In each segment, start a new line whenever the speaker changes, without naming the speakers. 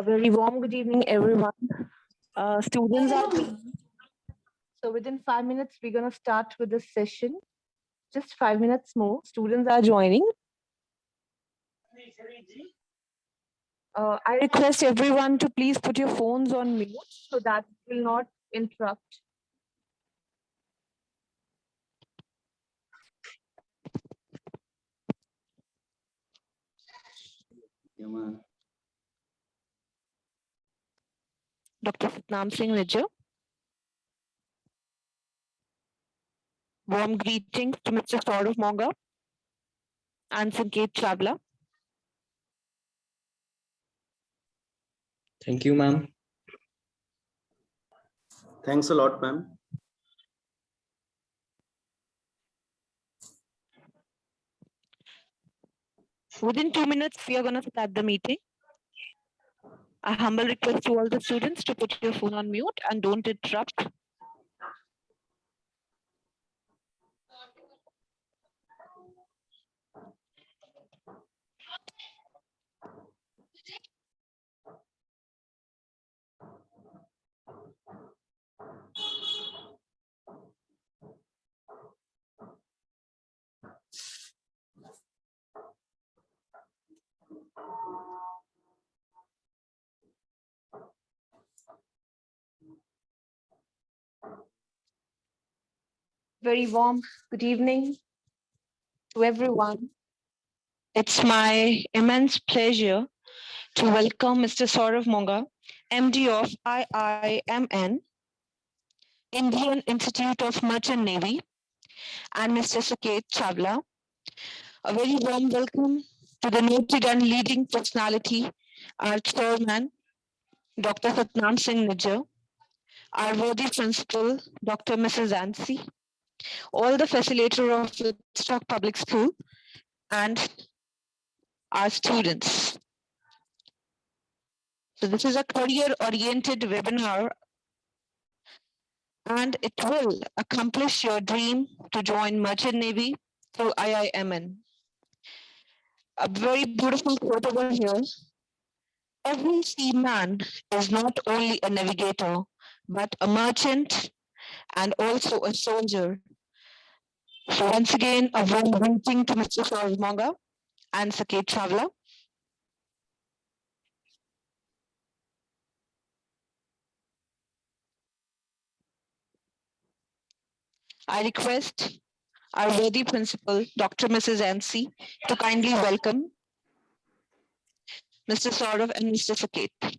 A very warm good evening, everyone. Students are so within 5 minutes we're gonna start with this session. Just 5 minutes more. Students are joining. I request everyone to please put your phones on mute so that it will not interrupt. Dr. Satnam Singh Nijjar. Warm greetings to Mr. Saurav Monga and Sanket Chawla.
Thank you, ma'am.
Thanks a lot, ma'am.
Within 2 minutes, we are going to start the meeting. A humble request to all the students to put your phone on mute and don't interrupt. Very warm good evening to everyone. It's my immense pleasure to welcome Mr. Saurav Monga, MD of IIMN, Indian Institute of Merchant Navy, and Mr. Sanket Chawla. A very warm welcome to the noted and leading personality, our chairman, Dr. Satnam Singh Nijjar, our worthy principal, Dr. Mrs. Ansi, all the facilitator of Woodstock Public School, and our students. So this is a career-oriented webinar, and it will accomplish your dream to join Merchant Navy through IIMN. A very beautiful quote over here. Every seaman is not only a navigator, but a merchant and also a soldier. So once again, a warm greeting to Mr. Saurav Monga and Sanket Chawla. I request our worthy principal, Dr. Mrs. Ansi, to kindly welcome Mr. Saurav and Mr. Sanket.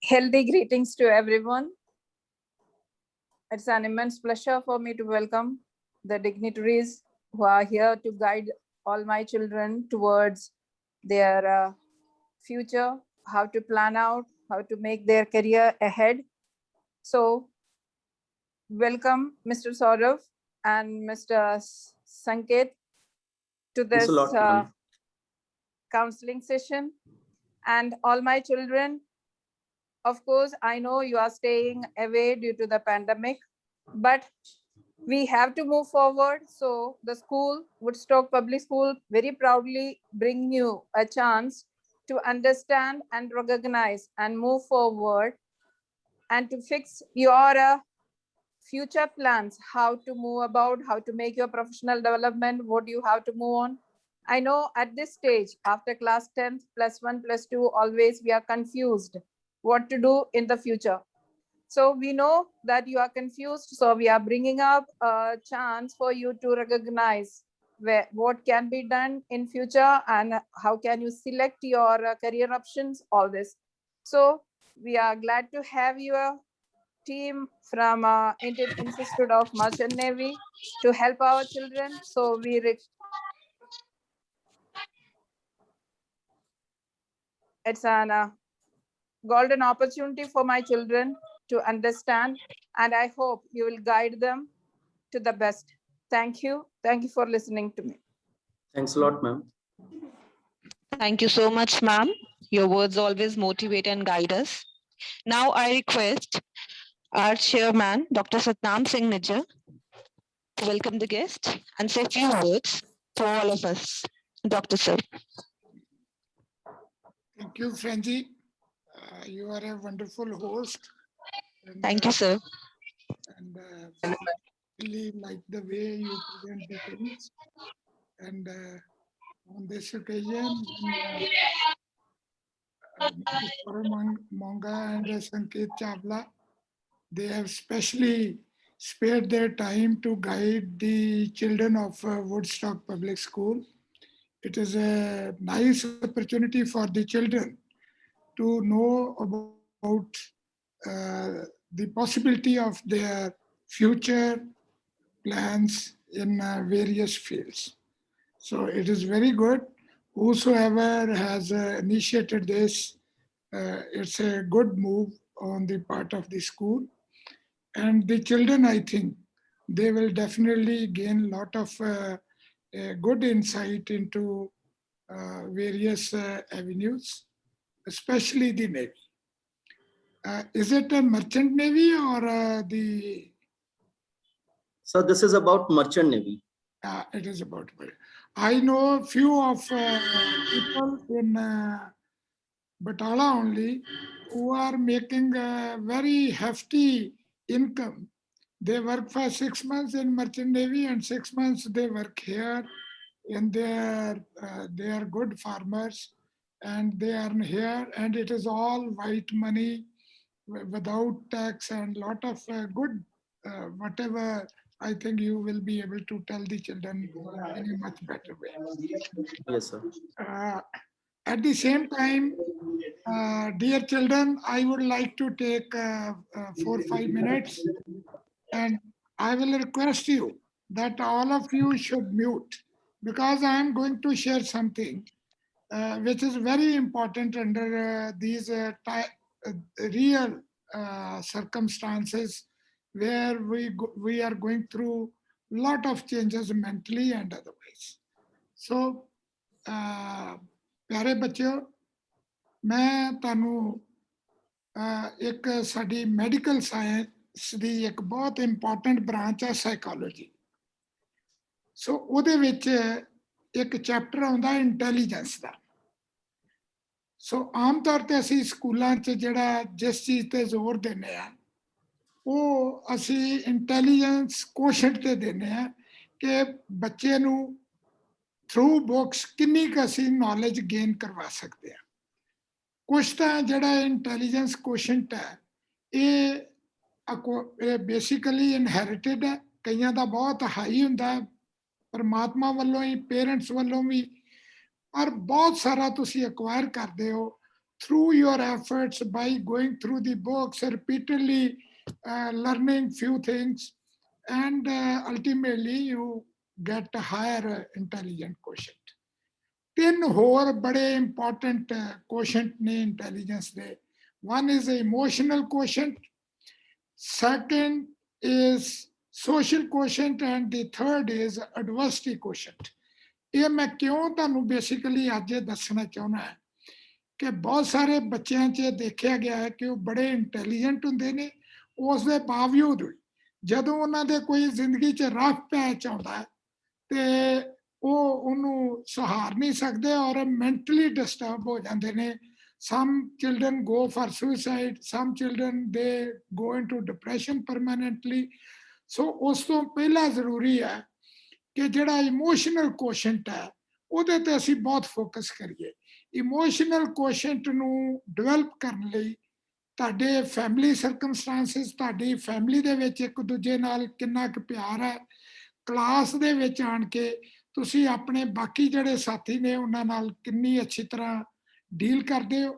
Healthy greetings to everyone. It's an immense pleasure for me to welcome the dignitaries who are here to guide all my children towards their future, how to plan out, how to make their career ahead. So welcome Mr. Saurav and Mr. Sanket to
Thanks
this
a lot, ma'am.
counseling session. And all my children, of course, I know you are staying away due to the pandemic, but we have to move forward. So the school, Woodstock Public School, very proudly bring you a chance to understand and recognize and move forward and to fix your future plans, how to move about, how to make your professional development, what you have to move on. I know at this stage, after class 10th, +1, +2, always we are confused what to do in the future. So we know that you are confused. So we are bringing up a chance for you to recognize what can be done in future and how can you select your career options, all this. So we are glad to have your team from Indian Institute of Merchant Navy to help our children. So it's an golden opportunity for my children to understand, and I hope you will guide them to the best. Thank you. Thank you for listening to me.
Thanks a lot, ma'am.
Thank you so much, ma'am. Your words always motivate and guide us. Now I request our chairman, Dr. Satnam Singh Nijjar, to welcome the guest and say a few words to all of us. Dr. Sir.
Thank you, Franji. You are a wonderful host. And,
Thank you, sir.
And really like the way you present the things. And on this occasion, Mr. Saurav Monga and Sanket Chawla, they have specially spared their time to guide the children of Woodstock Public School. It is a nice opportunity for the children to know about the possibility of their future plans in various fields. So it is very good. Whosoever has initiated this, it's a good move on the part of the school. And the children, I think, they will definitely gain a lot of good insight into various avenues, especially the Navy. Is it a merchant Navy or the?
So this is about merchant navy.
It is about. I know a few of people in Batala only who are making a very hefty income. They work for 6 months in merchant Navy and 6 months they work here, and they are good farmers and they earn here, and it is all white money without tax and lot of good whatever. I think you will be able to tell the children in a much better way.
Yes, sir.
At the same time, dear children, I would like to take 4 or 5 minutes, and I will request you that all of you should mute, because I am going to share something which is very important under these real circumstances where we are going through a lot of changes mentally and otherwise. So, प्यारे बच्चों, मैं तानू एक साडी medical science दी एक बहुत important branch है psychology. सो ਉਹਦੇ ਵਿੱਚ ਇੱਕ ਚੈਪਟਰ ਆਉਂਦਾ ਇੰਟੈਲੀਜੈਂਸ ਦਾ. ਸੋ ਆਮ ਤੌਰ ਤੇ ਅਸੀਂ ਸਕੂਲਾਂ 'ਚ ਜਿਹੜਾ ਜਿਸ ਚੀਜ਼ ਤੇ ਜ਼ੋਰ ਦਿੰਦੇ ਆ ਉਹ ਅਸੀਂ ਇੰਟੈਲੀਜੈਂਸ ਕੋਸ਼ੈਂਟ ਤੇ ਦਿੰਦੇ ਆ ਕਿ ਬੱਚੇ ਨੂੰ ਥਰੂ ਬੁੱਕਸ ਕਿੰਨੀ ਕੁ ਅਸੀਂ ਨੌਲੇਜ ਗੇਨ ਕਰਵਾ ਸਕਦੇ ਆ. ਕੁਛ ਤਾਂ ਜਿਹੜਾ ਇੰਟੈਲੀਜੈਂਸ ਕੋਸ਼ੈਂਟ ਹੈ ਇਹ ਬੇਸਿਕਲੀ ਇਨਹੈਰਿਟਡ ਹੈ, ਕਈਆਂ ਦਾ ਬਹੁਤ ਹਾਈ ਹੁੰਦਾ ਹੈ ਪਰਮਾਤਮਾ ਵੱਲੋਂ ਹੀ, ਪੇਰੈਂਟਸ ਵੱਲੋਂ ਵੀ, ਪਰ ਬਹੁਤ ਸਾਰਾ ਤੁਸੀਂ ਐਕਵਾਇਰ ਕਰਦੇ ਹੋ through your efforts by going through the books, repeatedly learning few things, and ultimately you get a higher intelligent quotient. 3 ਹੋਰ ਬੜੇ important quotient ਨੇ intelligence ਦੇ. One is the emotional quotient, second is social quotient, and the third is adversity quotient. ਇਹ ਮੈਂ ਕਿਉਂ ਤੁਹਾਨੂੰ basically ਅੱਜ ਇਹ ਦੱਸਣਾ ਚਾਹੁੰਦਾ ਹਾਂ ਕਿ ਬਹੁਤ ਸਾਰੇ ਬੱਚਿਆਂ 'ਚ ਦੇਖਿਆ ਗਿਆ ਹੈ ਕਿ ਉਹ ਬੜੇ ਇੰਟੈਲੀਜੈਂਟ ਹੁੰਦੇ ਨੇ, ਉਸ ਦੇ ਬਾਵਜੂਦ ਜਦੋਂ ਉਹਨਾਂ ਦੇ ਕੋਈ ਜ਼ਿੰਦਗੀ 'ਚ ਰਫ ਪੈਚ ਆਉਂਦਾ ਤੇ ਉਹ ਉਹਨੂੰ ਸਹਾਰ ਨਹੀਂ ਸਕਦੇ ਔਰ ਮੈਂਟਲੀ ਡਿਸਟਰਬ ਹੋ ਜਾਂਦੇ ਨੇ. Some children go for suicide, some children they go into depression permanently. So ਉਸ ਤੋਂ ਪਹਿਲਾਂ ਜ਼ਰੂਰੀ ਹੈ ਕਿ ਜਿਹੜਾ ਇਮੋਸ਼ਨਲ ਕੋਸ਼ੈਂਟ ਹੈ ਉਹਦੇ ਤੇ ਅਸੀਂ ਬਹੁਤ ਫੋਕਸ ਕਰੀਏ. ਇਮੋਸ਼ਨਲ ਕੋਸ਼ੈਂਟ ਨੂੰ ਡਿਵੈਲਪ ਕਰਨ ਲਈ ਤੁਹਾਡੇ ਫੈਮਿਲੀ ਸਰਕਮਸਟੈਂਸਿਸ, ਤੁਹਾਡੀ ਫੈਮਿਲੀ ਦੇ ਵਿੱਚ ਇੱਕ ਦੂਜੇ ਨਾਲ ਕਿੰਨਾ ਕੁ ਪਿਆਰ ਹੈ, ਕਲਾਸ ਦੇ ਵਿੱਚ ਆਣ ਕੇ ਤੁਸੀਂ ਆਪਣੇ ਬਾਕੀ ਜਿਹੜੇ ਸਾਥੀ ਨੇ ਉਹਨਾਂ ਨਾਲ ਕਿੰਨੀ ਅੱਛੀ ਤਰ੍ਹਾਂ ਡੀਲ ਕਰਦੇ ਹੋ,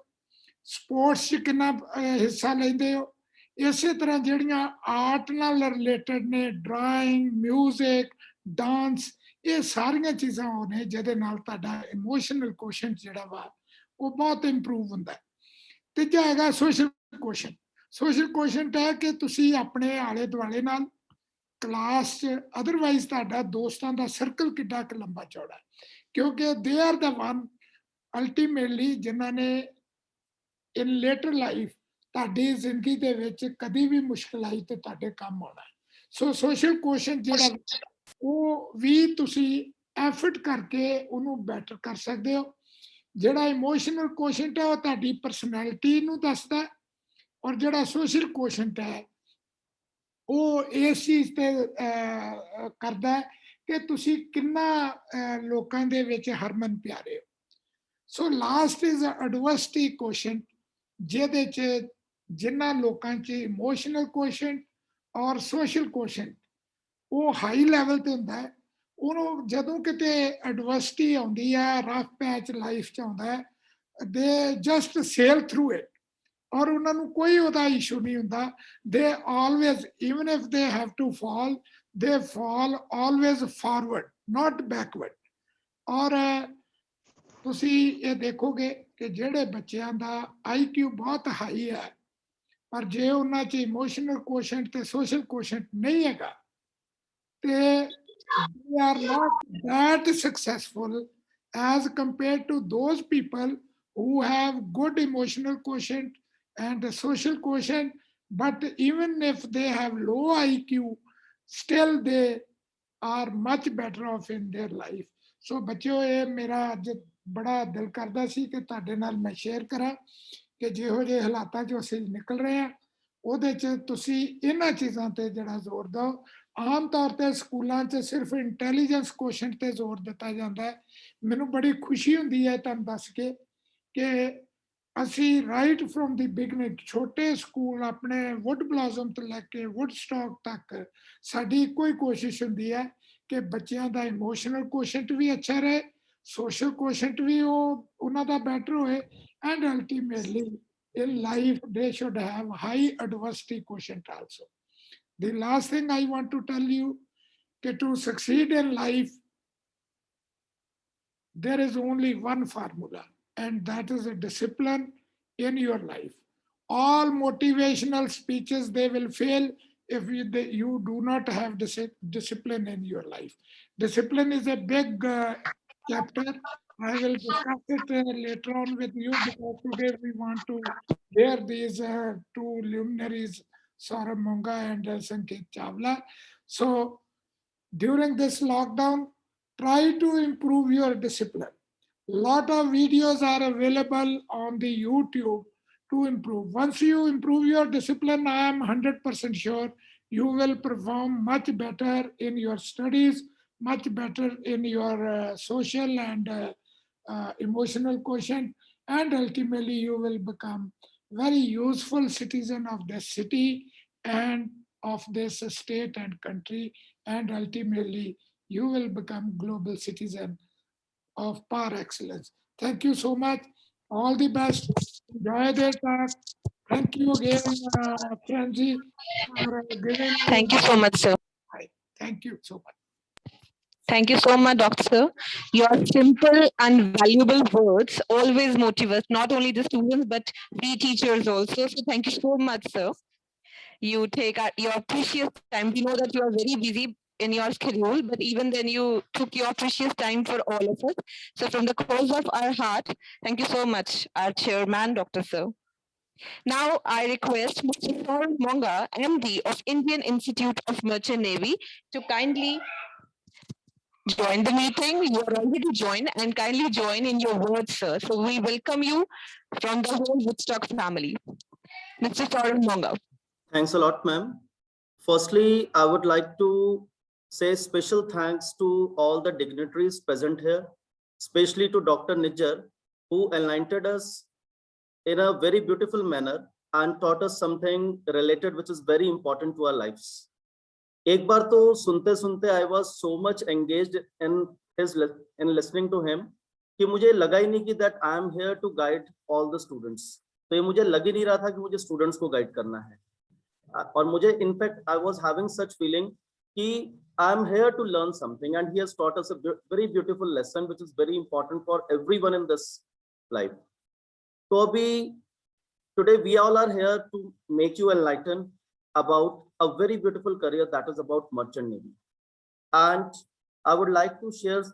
ਸਪੋਰਟਸ 'ਚ ਕਿੰਨਾ ਹਿੱਸਾ ਲੈਂਦੇ ਹੋ. ਇਸੇ ਤਰ੍ਹਾਂ ਜਿਹੜੀਆਂ ਆਰਟ ਨਾਲ ਰਿਲੇਟਡ ਨੇ, ਡਰਾਇੰਗ, ਮਿਊਜ਼ਿਕ, ਡਾਂਸ, ਇਹ ਸਾਰੀਆਂ ਚੀਜ਼ਾਂ ਉਹ ਨੇ ਜਿਹਦੇ ਨਾਲ ਤੁਹਾਡਾ ਇਮੋਸ਼ਨਲ ਕੋਸ਼ੈਂਟ ਜਿਹੜਾ ਵਾ ਉਹ ਬਹੁਤ ਇੰਪਰੂਵ ਹੁੰਦਾ ਹੈ. ਤੀਜਾ ਹੈਗਾ ਸੋਸ਼ਲ ਕੋਸ਼ੈਂਟ. ਸੋਸ਼ਲ ਕੋਸ਼ੈਂਟ ਹੈ ਕਿ ਤੁਸੀਂ ਆਪਣੇ ਆਲੇ ਦੁਆਲੇ ਨਾਲ, ਕਲਾਸ 'ਚ, ਅਦਰਵਾਈਜ਼ ਤੁਹਾਡਾ ਦੋਸਤਾਂ ਦਾ ਸਰਕਲ ਕਿੱਡਾ ਕੁ ਲੰਬਾ ਚੌੜਾ ਹੈ, ਕਿਉਂਕਿ they are the one ultimately ਜਿਨ੍ਹਾਂ ਨੇ ਇਨ ਲੇਟਰ ਲਾਈਫ ਤੁਹਾਡੀ ਜ਼ਿੰਦਗੀ ਦੇ ਵਿੱਚ ਕਦੀ ਵੀ ਮੁਸ਼ਕਲ ਆਈ ਤੇ ਤੁਹਾਡੇ ਕੰਮ ਆਉਣਾ ਹੈ। ਸੋ ਸੋਸ਼ਲ ਕੁਐਸਚਨ ਜਿਹੜਾ ਉਹ ਵੀ ਤੁਸੀਂ ਐਫਰਟ ਕਰਕੇ ਉਹਨੂੰ ਬੈਟਰ ਕਰ ਸਕਦੇ ਹੋ। ਜਿਹੜਾ ਇਮੋਸ਼ਨਲ ਕੁਐਸਚਨ ਹੈ ਉਹ ਤੁਹਾਡੀ ਪਰਸਨੈਲਿਟੀ ਨੂੰ ਦੱਸਦਾ, ਔਰ ਜਿਹੜਾ ਸੋਸ਼ਲ ਕੁਐਸਚਨ ਹੈ ਉਹ ਇਸ ਚੀਜ਼ ਤੇ ਕਰਦਾ ਹੈ ਕਿ ਤੁਸੀਂ ਕਿੰਨਾ ਲੋਕਾਂ ਦੇ ਵਿੱਚ ਹਰਮਨ ਪਿਆਰੇ ਹੋ। ਸੋ ਲਾਸਟ ਇਜ਼ ਐਡਵਰਸਿਟੀ ਕੁਐਸਚਨ, ਜਿਹਦੇ 'ਚ ਜਿਨ੍ਹਾਂ ਲੋਕਾਂ 'ਚ ਇਮੋਸ਼ਨਲ ਕੁਐਸਚਨ ਔਰ ਸੋਸ਼ਲ ਕੁਐਸਚਨ ਉਹ ਹਾਈ ਲੈਵਲ ਤੇ ਹੁੰਦਾ ਹੈ, ਉਹਨੂੰ ਜਦੋਂ ਕਿਤੇ ਐਡਵਰਸਿਟੀ ਆਉਂਦੀ ਹੈ, ਰਫ ਪੈਚ ਲਾਈਫ 'ਚ ਆਉਂਦਾ ਹੈ, ਦੇ ਜਸਟ ਸੇਲ ਥਰੂ ਇਟ, ਔਰ ਉਹਨਾਂ ਨੂੰ ਕੋਈ ਉਹਦਾ ਇਸ਼ੂ ਨਹੀਂ ਹੁੰਦਾ। They always, even if they have to fall, they fall always forward, not backward. ਔਰ ਤੁਸੀਂ ਇਹ ਦੇਖੋਗੇ ਕਿ ਜਿਹੜੇ ਬੱਚਿਆਂ ਦਾ IQ ਬਹੁਤ ਹਾਈ ਹੈ, ਪਰ ਜੇ ਉਹਨਾਂ 'ਚ ਇਮੋਸ਼ਨਲ ਕੁਐਸਚਨ ਤੇ ਸੋਸ਼ਲ ਕੁਐਸਚਨ ਨਹੀਂ ਹੈਗਾ, ਤੇ they are not that successful as compared to those people who have good emotional quotient and a social quotient, but even if they have low IQ, still they are much better off in their life. So ਬੱਚਿਓ, ਇਹ ਮੇਰਾ ਅੱਜ ਬੜਾ ਦਿਲ ਕਰਦਾ ਸੀ ਕਿ ਤੁਹਾਡੇ ਨਾਲ ਮੈਂ ਸ਼ੇਅਰ ਕਰਾਂ ਕਿ ਜਿਹੋ ਜਿਹੇ ਹਾਲਾਤਾਂ 'ਚੋਂ ਅਸੀਂ ਨਿਕਲ ਰਹੇ ਹਾਂ, ਉਹਦੇ 'ਚ ਤੁਸੀਂ ਇਹਨਾਂ ਚੀਜ਼ਾਂ ਤੇ ਜਿਹੜਾ ਜ਼ੋਰ ਦਿਓ। ਆਮ ਤੌਰ ਤੇ ਸਕੂਲਾਂ 'ਚ ਸਿਰਫ ਇੰਟੈਲੀਜੈਂਸ ਕੁਐਸਚਨ ਤੇ ਜ਼ੋਰ ਦਿੱਤਾ ਜਾਂਦਾ ਹੈ। ਮੈਨੂੰ ਬੜੀ ਖੁਸ਼ੀ ਹੁੰਦੀ ਹੈ ਤੁਹਾਨੂੰ ਦੱਸ ਕੇ ਕਿ ਅਸੀਂ ਰਾਈਟ ਫਰੋਮ ਦੀ ਬਿਗਨਿੰਗ, ਛੋਟੇ ਸਕੂਲ ਆਪਣੇ ਵੁੱਡ ਬਲਾਜ਼ਮ ਤੋਂ ਲੈ ਕੇ ਵੁੱਡ ਸਟਾਕ ਤੱਕ, ਸਾਡੀ ਇੱਕੋ ਹੀ ਕੋਸ਼ਿਸ਼ ਹੁੰਦੀ ਹੈ ਕਿ ਬੱਚਿਆਂ ਦਾ ਇਮੋਸ਼ਨਲ ਕੁਐਸਚਨ ਵੀ ਅੱਛਾ ਰਹੇ, ਸੋਸ਼ਲ ਕੁਐਸਚਨ ਵੀ ਉਹਨਾਂ ਦਾ ਬੈਟਰ ਹੋਏ, and ultimately in life they should have high adversity quotient also. The last thing I want to tell you, that to succeed in life there is only one formula, and that is a discipline in your life. All motivational speeches, they will fail if you do not have discipline in your life. Discipline is a big chapter. I will discuss it later on with you, because today we want to hear these two luminaries, Saurabh Monga and Sanket Chawla. So during this lockdown, try to improve your discipline. Lot of videos are available on the YouTube to improve. Once you improve your discipline, I am 100% sure you will perform much better in your studies, much better in your social and emotional quotient, and ultimately you will become very useful citizen of this city and of this state and country, and ultimately you will become global citizen of par excellence. Thank you so much. All the best. Enjoy the talk. Thank you again, Franji, for giving me.
Thank you so much, sir.
Thank you so much.
Thank you so much, Dr. Sir. Your simple and valuable words always motivate not only the students, but we teachers also. So thank you so much, sir. You take your precious time. We know that you are very busy in your schedule, but even then you took your precious time for all of us. So from the cause of our heart, thank you so much, our chairman, Dr. Sir. Now I request Mr. Saurabh Monga, MD of Indian Institute of Merchant Navy, to kindly join the meeting. You are already joined, and kindly join in your words, sir. So we welcome you from the whole Woodstock family. Mr. Saurabh Monga.
Thanks a lot, ma'am. Firstly, I would like to say special thanks to all the dignitaries present here, especially to Dr. Nijjar, who enlightened us in a very beautiful manner and taught us something related which is very important to our lives. एक बार तो सुनते सुनते I was so much engaged in listening to him कि मुझे लगा ही नहीं कि that I am here to guide all the students. तो ये मुझे लग ही नहीं रहा था कि मुझे students को guide करना है. और मुझे in fact I was having such feeling कि I am here to learn something, and he has taught us a very beautiful lesson which is very important for everyone in this life. So today we all are here to make you enlightened about a very beautiful career that is about Merchant Navy. And I would like to share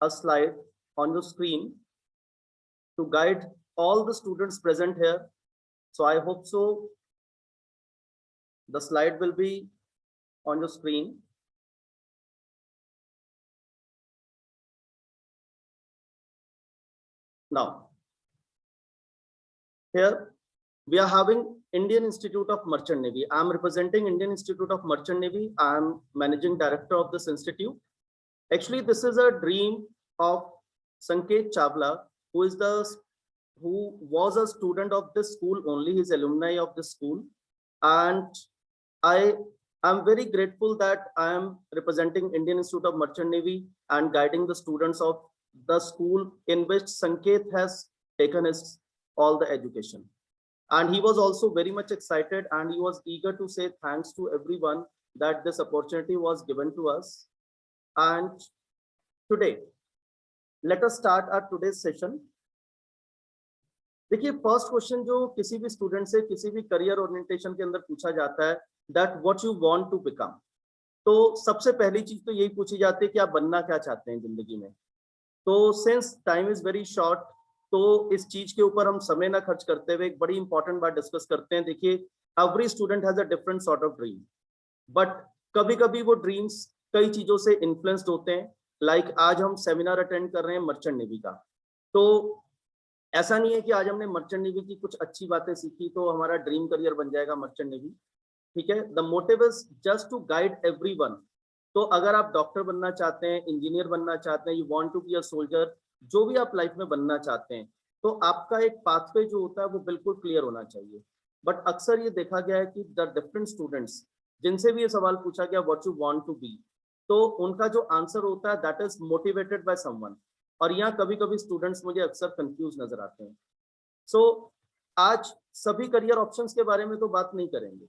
a slide on your screen to guide all the students present here, So I hope so. The slide will be on your screen. Now, here we are having Indian Institute of Merchant Navy. I am representing Indian Institute of Merchant Navy. I am managing director of this institute. Actually, this is a dream of Sanket Chawla, who was a student of this school only. He's alumni of this school, and I am very grateful that I am representing Indian Institute of Merchant Navy and guiding the students of the school in which Sanket has taken his all the education. And he was also very much excited, and he was eager to say thanks to everyone that this opportunity was given to us. And today, let us start our today's session. देखिए, first question जो किसी भी student से किसी भी career orientation के अंदर पूछा जाता है, that what you want to become. तो सबसे पहली चीज तो यही पूछी जाती है कि आप बनना क्या चाहते हैं जिंदगी में। तो since time is very short, तो इस चीज के ऊपर हम समय ना खर्च करते हुए एक बड़ी इंपॉर्टेंट बात डिस्कस करते हैं। देखिए, every student has a different sort of dream, but कभी कभी वो ड्रीम्स कई चीजों से इन्फ्लुएंस्ड होते हैं। लाइक आज हम सेमिनार अटेंड कर रहे हैं मर्चेंट नेवी का, तो ऐसा नहीं है कि आज हमने मर्चेंट नेवी की कुछ अच्छी बातें सीखी तो हमारा ड्रीम करियर बन जाएगा मर्चेंट नेवी। ठीक है, the motive is just to guide everyone. तो अगर आप डॉक्टर बनना चाहते हैं, इंजीनियर बनना चाहते हैं, you want to be a soldier, जो भी आप लाइफ में बनना चाहते हैं, तो आपका एक पाथवे जो होता है वो बिल्कुल क्लियर होना चाहिए। बट अक्सर ये देखा गया है कि द डिफरेंट स्टूडेंट्स जिनसे भी ये सवाल पूछा गया what you want to be, तो उनका जो आंसर होता है that is motivated by someone. और यहाँ कभी कभी स्टूडेंट्स मुझे अक्सर कंफ्यूज नजर आते हैं। सो आज सभी करियर ऑप्शंस के बारे में तो बात नहीं करेंगे,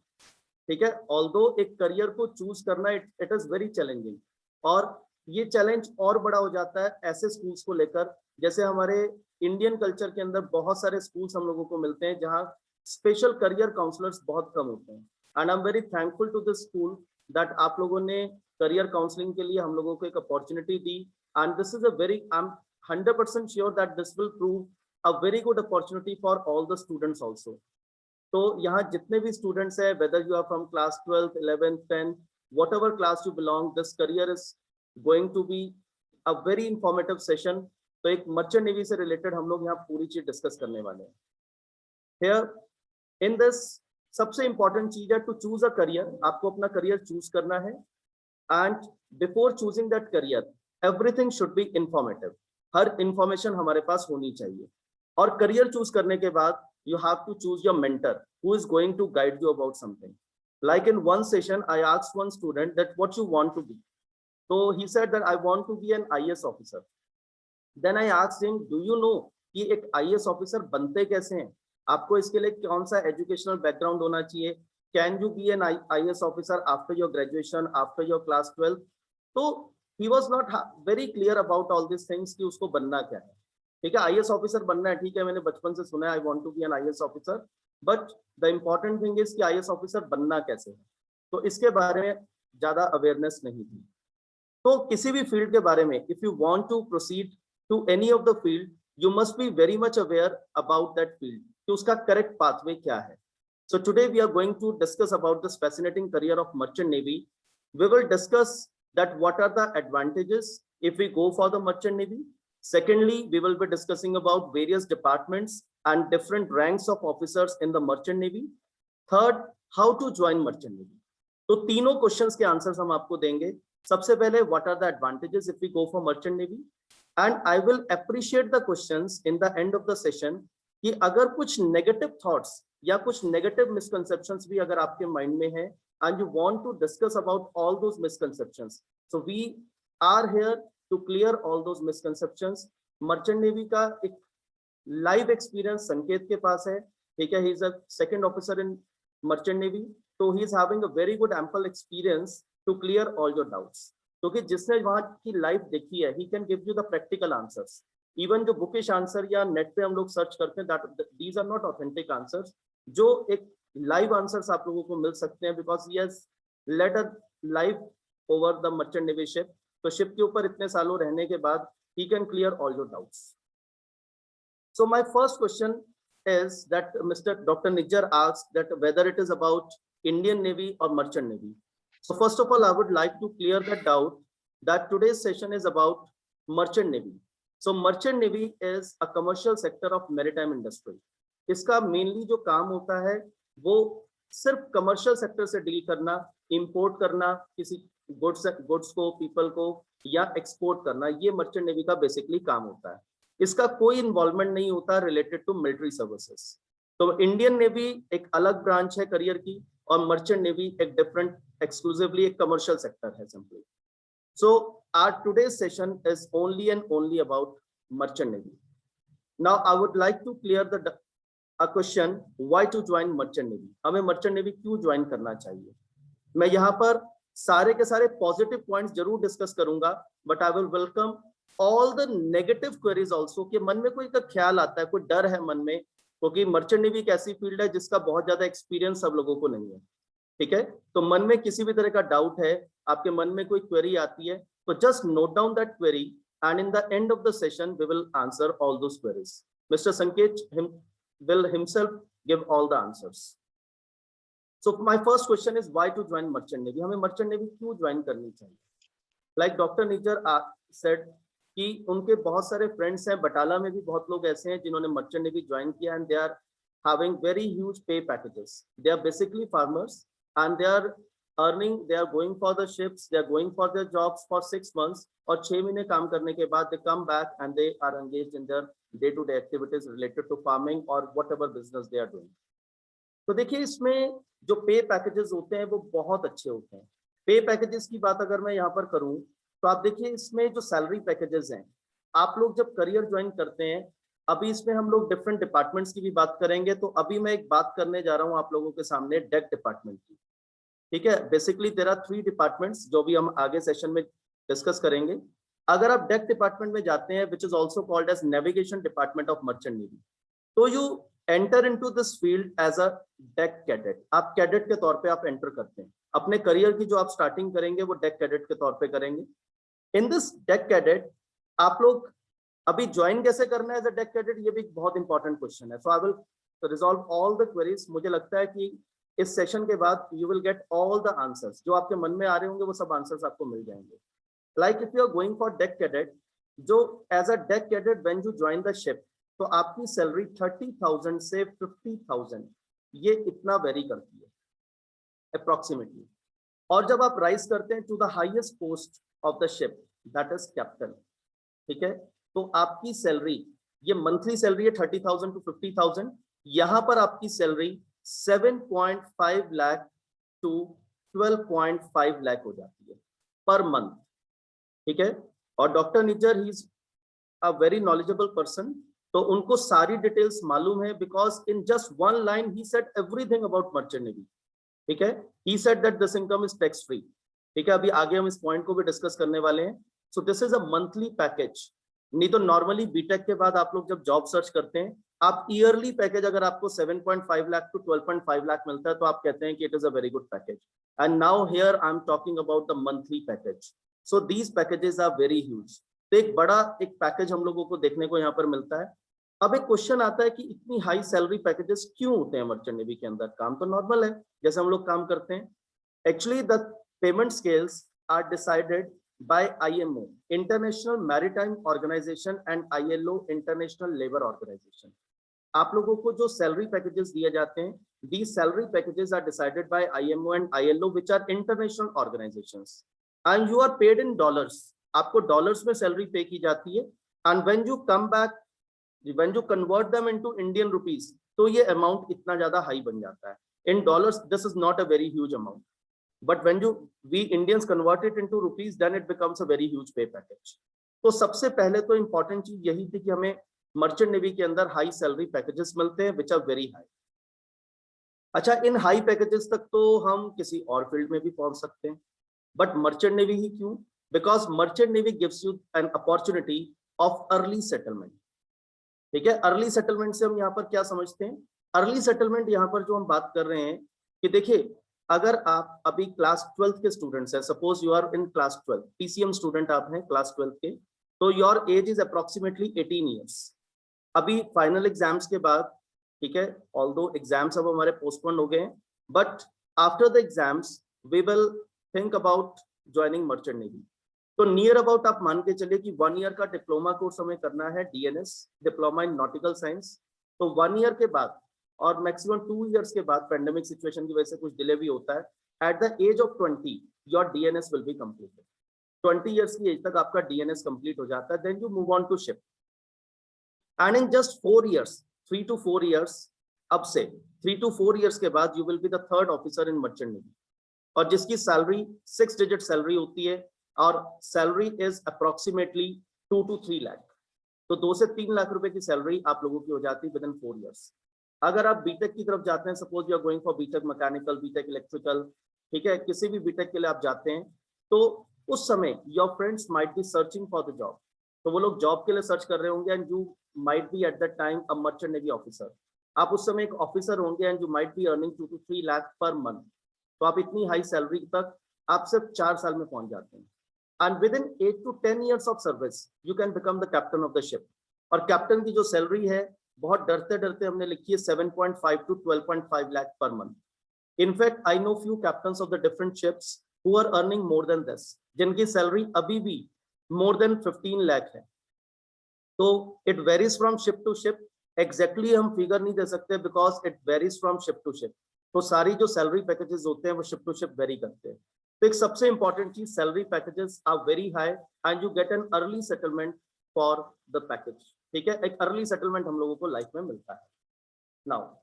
ठीक है। ऑल्दो एक करियर को चूज करना इट इज वेरी चैलेंजिंग, और ये चैलेंज और बड़ा हो जाता है ऐसे स्कूल्स को लेकर। जैसे हमारे इंडियन कल्चर के अंदर बहुत सारे स्कूल्स हम लोगों को मिलते हैं जहाँ स्पेशल करियर काउंसलर्स बहुत कम होते हैं। And I am very thankful to this school that आप लोगों ने करियर काउंसलिंग के लिए हम लोगों को एक opportunity the. And this is a very, I'm 100% sure that this will prove a very good opportunity for all the students also. तो यहाँ जितने भी students हैं, whether you are from class 12th, 11th, 10th, whatever class you belong, this career is going to be a very informative session. तो एक merchant navy से related हम लोग यहाँ पूरी चीज डिस्कस करने वाले हैं। Here in this सबसे important चीज है to choose a career। आपको अपना career choose करना है, and before choosing that career everything should be informative. Her information हमारे पास होनी चाहिए। और करियर चूज करने के बाद you have to choose your mentor who is going to guide you about something. Like in one session I asked one student that what you want to be, तो he said that I want to be an IAS officer. Then I asked him, do you know कि एक IAS officer बनते कैसे हैं, आपको इसके लिए कौन सा एजुकेशनल बैकग्राउंड होना चाहिए, can you be an IAS officer after your graduation, after your class 12। तो he was not very clear about all these things कि उसको बनना क्या है। ठीक है, आईएएस ऑफिसर बनना है, ठीक है, मैंने बचपन से सुना है I want to be an IAS officer, but the important thing is कि आईएएस ऑफिसर बनना कैसे है, तो इसके बारे में ज्यादा अवेयरनेस नहीं थी। तो किसी भी फील्ड के बारे में if you want to proceed to any of the field, you must be very much aware about that field कि उसका करेक्ट पाथवे क्या है। So today we are going to discuss about this fascinating career of merchant navy. We will discuss that what are the advantages if we go for the merchant navy. Secondly, we will be discussing about various departments and different ranks of officers in the merchant navy. Third, how to join merchant navy. तो तीनों questions के answers हम आपको देंगे। सबसे पहले what are the advantages if we go for merchant navy, and I will appreciate the questions in the end of the session कि अगर कुछ नेगेटिव थॉट्स या कुछ नेगेटिव मिसकंसेप्शंस भी अगर आपके माइंड में है and you want to discuss about all those misconceptions, so we are here to clear all those misconceptions. Merchant navy का एक लाइव एक्सपीरियंस संकेत के पास है, ठीक है, he is a second officer in merchant navy, so he is having a very good ample experience to clear all your doubts. क्योंकि जिसने वहां की लाइफ देखी है, he can give you the practical answers. Even जो bookish answer या net पे हम लोग सर्च करते हैं, that these are not authentic answers, जो एक लाइव आंसर्स आप लोगों को मिल सकते हैं, because he has lead a life over the merchant navy ship. तो शिप के ऊपर इतने सालों रहने के बाद he can clear all your doubts. So my first question is that Mr. Dr. Nijjar asked that whether it is about Indian Navy or Merchant Navy. So first of all, I would like to clear that doubt that today's session is about Merchant Navy. So Merchant Navy is a commercial sector of maritime industry. इसका mainly जो काम होता है वो सिर्फ commercial sector से deal करना, import करना किसी गुड्स को, पीपल को, या एक्सपोर्ट करना, ये मर्चेंट नेवी का बेसिकली काम होता है. इसका कोई इन्वॉल्वमेंट नहीं होता रिलेटेड टू मिलिट्री सर्विसेज. तो इंडियन नेवी एक अलग ब्रांच है करियर की और मर्चेंट नेवी एक डिफरेंट एक्सक्लूसिवली एक कमर्शियल सेक्टर है simply. So our today's session is only and only about merchant navy. Now I would like to clear the a question, why to join merchant navy? हमें merchant navy क्यों join करना चाहिए? मैं यहाँ पर सारे के सारे पॉजिटिव पॉइंट्स जरूर डिस्कस करूंगा, but I will welcome all the negative queries also कि मन में कोई का ख्याल आता है, कोई डर है मन में, क्योंकि मर्चेंट नेवी एक ऐसी फील्ड है जिसका बहुत ज्यादा एक्सपीरियंस सब लोगों को नहीं है. ठीक है, तो मन में किसी भी तरह का डाउट है, आपके मन में कोई क्वेरी आती है, तो just note down that query and in the end of the session we will answer all those queries. Mister Sanket will himself give all the answers. So my first question is why to join merchant navy? हमें merchant navy क्यों join करनी चाहिए? Like Dr. Nijjar said कि उनके बहुत सारे friends हैं, बटाला में भी बहुत लोग ऐसे हैं जिन्होंने merchant navy ज्वाइन किया and they are having very huge pay packages. They are basically farmers and they are earning, they are going for the ships, they are going for their jobs for 6 months और 6 महीने काम करने के बाद they come back and they are engaged in their day-to-day activities related to farming or whatever business they are doing. तो देखिए इसमें जो पे पैकेजेस होते हैं वो बहुत अच्छे होते हैं. पे पैकेजेस की बात अगर मैं यहाँ पर करूँ तो आप देखिए इसमें जो सैलरी पैकेजेस हैं, आप लोग जब करियर ज्वाइन करते हैं, अभी इसमें हम लोग डिफरेंट डिपार्टमेंट्स की भी बात करेंगे. तो अभी मैं एक बात करने जा रहा हूँ आप लोगों के सामने डेक डिपार्टमेंट की. ठीक है, बेसिकली देयर आर 3 डिपार्टमेंट्स जो भी हम आगे सेशन में डिस्कस करेंगे. अगर आप डेक डिपार्टमेंट में जाते हैं, which is also called as navigation department of merchant navy, तो you enter into this field as a deck cadet. आप कैडेट के तौर पे आप एंटर करते हैं. अपने करियर की जो आप स्टार्टिंग करेंगे वो डेक कैडेट के तौर पे करेंगे. इन दिस डेक कैडेट आप लोग अभी ज्वाइन कैसे करना है एज अ डेक कैडेट, ये भी बहुत इंपॉर्टेंट क्वेश्चन है. So I will resolve all the queries. मुझे लगता है कि इस सेशन के बाद you will get all the answers. जो आपके मन में आ रहे होंगे वो सब आंसर्स आपको मिल जाएंगे. Like if you are going for deck cadet, जो as a deck cadet when you join the ship, तो आपकी सैलरी 30,000 से 50,000 ये इतना वेरी करती है अप्रोक्सीमेटली. और जब आप राइज करते हैं to the highest post of the ship, that is captain. ठीक है, तो आपकी सैलरी ये मंथली सैलरी है 30,000 to 50,000. यहाँ पर आपकी सैलरी 7.5 लाख to 12.5 लाख हो जाती है पर मंथ. ठीक है, और doctor Nijjar he is a very knowledgeable person, तो उनको सारी डिटेल्स मालूम है because in just one line he said everything about merchant navy. ठीक है, ही said that this income is tax free. ठीक है, अभी आगे हम इस पॉइंट को भी डिस्कस करने वाले हैं. सो this is a monthly package. नहीं तो नॉर्मली बीटेक के बाद आप लोग जब जॉब सर्च करते हैं, आप ईयरली पैकेज अगर आपको 7.5 लाख to 12.5 लाख मिलता है तो आप कहते हैं कि it is a very good package. And now here I am talking about the monthly package. So these packages are very huge. तो एक बड़ा एक पैकेज हम लोगों को देखने को यहाँ पर मिलता है. अब एक क्वेश्चन आता है कि इतनी हाई सैलरी पैकेजेस क्यों होते हैं मर्चेंट नेवी के अंदर? काम तो नॉर्मल है जैसे हम लोग काम करते हैं. Actually the payment scales are decided by IMO, International Maritime Organization, and ILO, International Labour Organization. आप लोगों को जो सैलरी पैकेजेस दिए जाते हैं, these salary packages are decided by IMO and ILO, which are international organizations. And you are paid in dollars. आपको dollars में salary pay की जाती है. And when you come back, when you convert them into Indian rupees, तो ये amount इतना ज्यादा high बन जाता है. In dollars this is not a very huge amount, but when we Indians convert it into rupees, then it becomes a very huge pay package. तो सबसे पहले तो इंपॉर्टेंट चीज यही थी कि हमें मर्चेंट नेवी के अंदर हाई सैलरी पैकेजेस मिलते हैं विच आर वेरी हाई. अच्छा, इन हाई पैकेजेस तक तो हम किसी और फील्ड में भी पहुंच सकते हैं, बट मर्चेंट नेवी ही क्यों? Because merchant navy gives you an opportunity of early settlement. ठीक है, अर्ली सेटलमेंट से हम यहाँ पर क्या समझते हैं? अर्ली सेटलमेंट यहाँ पर जो हम बात कर रहे हैं कि देखिए, अगर आप अभी क्लास 12 के स्टूडेंट्स हैं, suppose you are in class 12, PCM student आप हैं क्लास 12 के, तो your age is approximately 18 years. अभी फाइनल एग्जाम्स के बाद ठीक है, ऑल्दो एग्जाम्स अब हमारे पोस्टपोन हो गए हैं, but after the exams we will think about joining merchant navy. तो नियर अबाउट आप मान के चलिए कि 1 ईयर का डिप्लोमा कोर्स हमें करना है, DNS, diploma in nautical science. तो 1 ईयर के बाद और मैक्सिमम 2 इयर्स के बाद, पेंडेमिक सिचुएशन की वजह से कुछ डिले भी होता है, at the age of 20 your DNS will be completed. 20 years की एज तक आपका डीएनएस कंप्लीट हो जाता है, then you move on to ship. And in just 4 years, 3 to 4 years, अब से 3 to 4 इयर्स के बाद you will be the third officer in merchant navy, और जिसकी सैलरी 6 डिजिट सैलरी होती है, और salary is approximately 2 to 3 lakh. तो 2 से 3 लाख रुपए की सैलरी आप लोगों की हो जाती है विद इन 4 इयर्स। अगर आप बीटेक की तरफ जाते हैं, suppose you are going for BTech mechanical, BTech electrical, ठीक है, किसी भी बीटेक के लिए आप जाते हैं, तो उस समय your friends might be searching for the job. तो वो लोग जॉब के लिए सर्च कर रहे होंगे, and you might B at that time a merchant navy officer. आप उस समय एक ऑफिसर होंगे, and you might be earning 2 to 3 lakh पर मंथ। तो आप इतनी हाई सैलरी तक आप सिर्फ 4 साल में पहुंच जाते हैं, and with in 8 to 10 years of service you can become the captain of the ship. और कैप्टन की जो सैलरी है, बहुत डरते डरते हमने लिखी है 7.5 to 12.5 लाख पर month. In fact I know few captains of the different ships who are earning more than this, जिनकी सैलरी अभी भी मोर देन 15 लाख है। तो it varies from ship to ship, exactly हम फिगर नहीं दे सकते because it varies from ship to ship. तो सारी जो सैलरी पैकेजेस होते हैं वो शिप टू शिप वेरी करते हैं। तो एक सबसे इंपॉर्टेंट चीज, salary packages are very high and you get an early settlement for the package, ठीक है, एक अर्ली सेटलमेंट हम लोगों को लाइफ में मिलता है। Now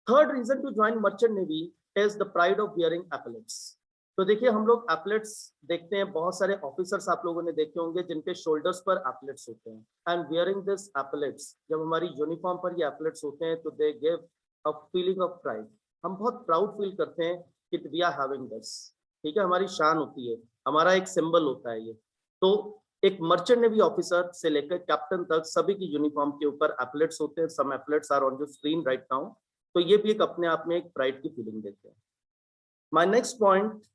third reason to join merchant navy is the pride of wearing epaulettes. तो देखिए, हम लोग एपलेट्स देखते हैं, बहुत सारे ऑफिसर्स आप लोगों ने देखे होंगे जिनके शोल्डर्स पर एपलेट्स होते हैं, एंड वियरिंग दिस एपलेट्स, जब हमारी यूनिफॉर्म पर ये एपलेट्स होते हैं तो they give a feeling of pride. हम बहुत प्राउड फील करते हैं कि वी आर हैविंग दिस, ठीक है, हमारी शान होती है, हमारा एक सिंबल होता है ये। तो एक मर्चेंट नेवी ऑफिसर से लेकर कैप्टन तक सभी की यूनिफॉर्म के ऊपर एपलेट्स होते हैं। Some epaulettes are on the screen right now. तो ये भी एक अपने आप में एक प्राइड की फीलिंग देते हैं। My next point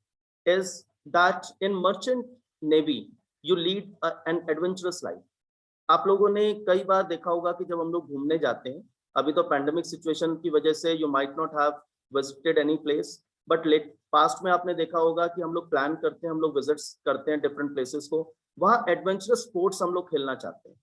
is that in merchant navy you lead an adventurous life। आप लोगों ने कई बार देखा होगा कि जब हम लोग घूमने जाते हैं, अभी तो पैंडेमिक सिचुएशन की वजह से you might not have visited any place, but late past में आपने देखा होगा कि हम लोग प्लान करते हैं, हम लोग विजिट्स करते हैं डिफरेंट प्लेसेस को, वहाँ एडवेंचरस स्पोर्ट्स हम लोग खेलना चाहते हैं,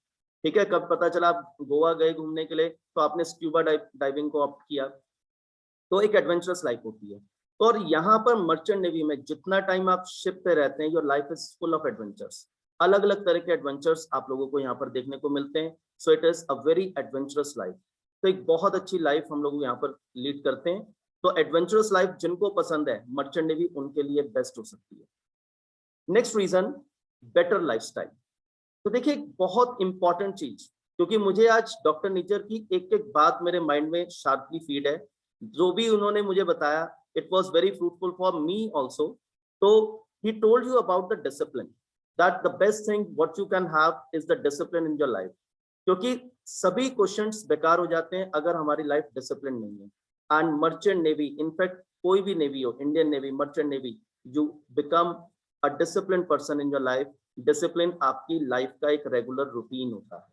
ठीक है। कब पता चला आप गोवा गए घूमने के लिए तो आपने स्क्यूबा डाइविंग को ऑप्ट किया, तो एक एडवेंचरस लाइफ होती है। और यहाँ पर मर्चेंट नेवी में जितना टाइम आप शिप पे रहते हैं, your life is full of adventures. अलग अलग तरह के एडवेंचर्स आप लोगों को यहाँ पर देखने को मिलते हैं। So it is a very adventurous life. तो एक बहुत अच्छी लाइफ हम लोग यहाँ पर लीड करते हैं। तो एडवेंचरस लाइफ जिनको पसंद है, मर्चेंट नेवी उनके लिए बेस्ट हो सकती है। Next reason, better lifestyle. तो देखिए, एक बहुत इंपॉर्टेंट चीज, क्योंकि मुझे आज डॉक्टर निज्जर की एक एक बात मेरे माइंड में शार्पली फीड है, जो भी उन्होंने मुझे बताया, it was very fruitful for me also। So he told you about the discipline, that the best thing what you can have is the discipline in your life। क्योंकि सभी questions बेकार हो जाते हैं अगर हमारी लाइफ डिसिप्लिन नहीं है। एंड मर्चेंट नेवी, इनफैक्ट कोई भी नेवी हो, Indian navy, merchant navy, you become a discipline person in your life. Discipline आपकी लाइफ का एक रेगुलर रूटीन होता है।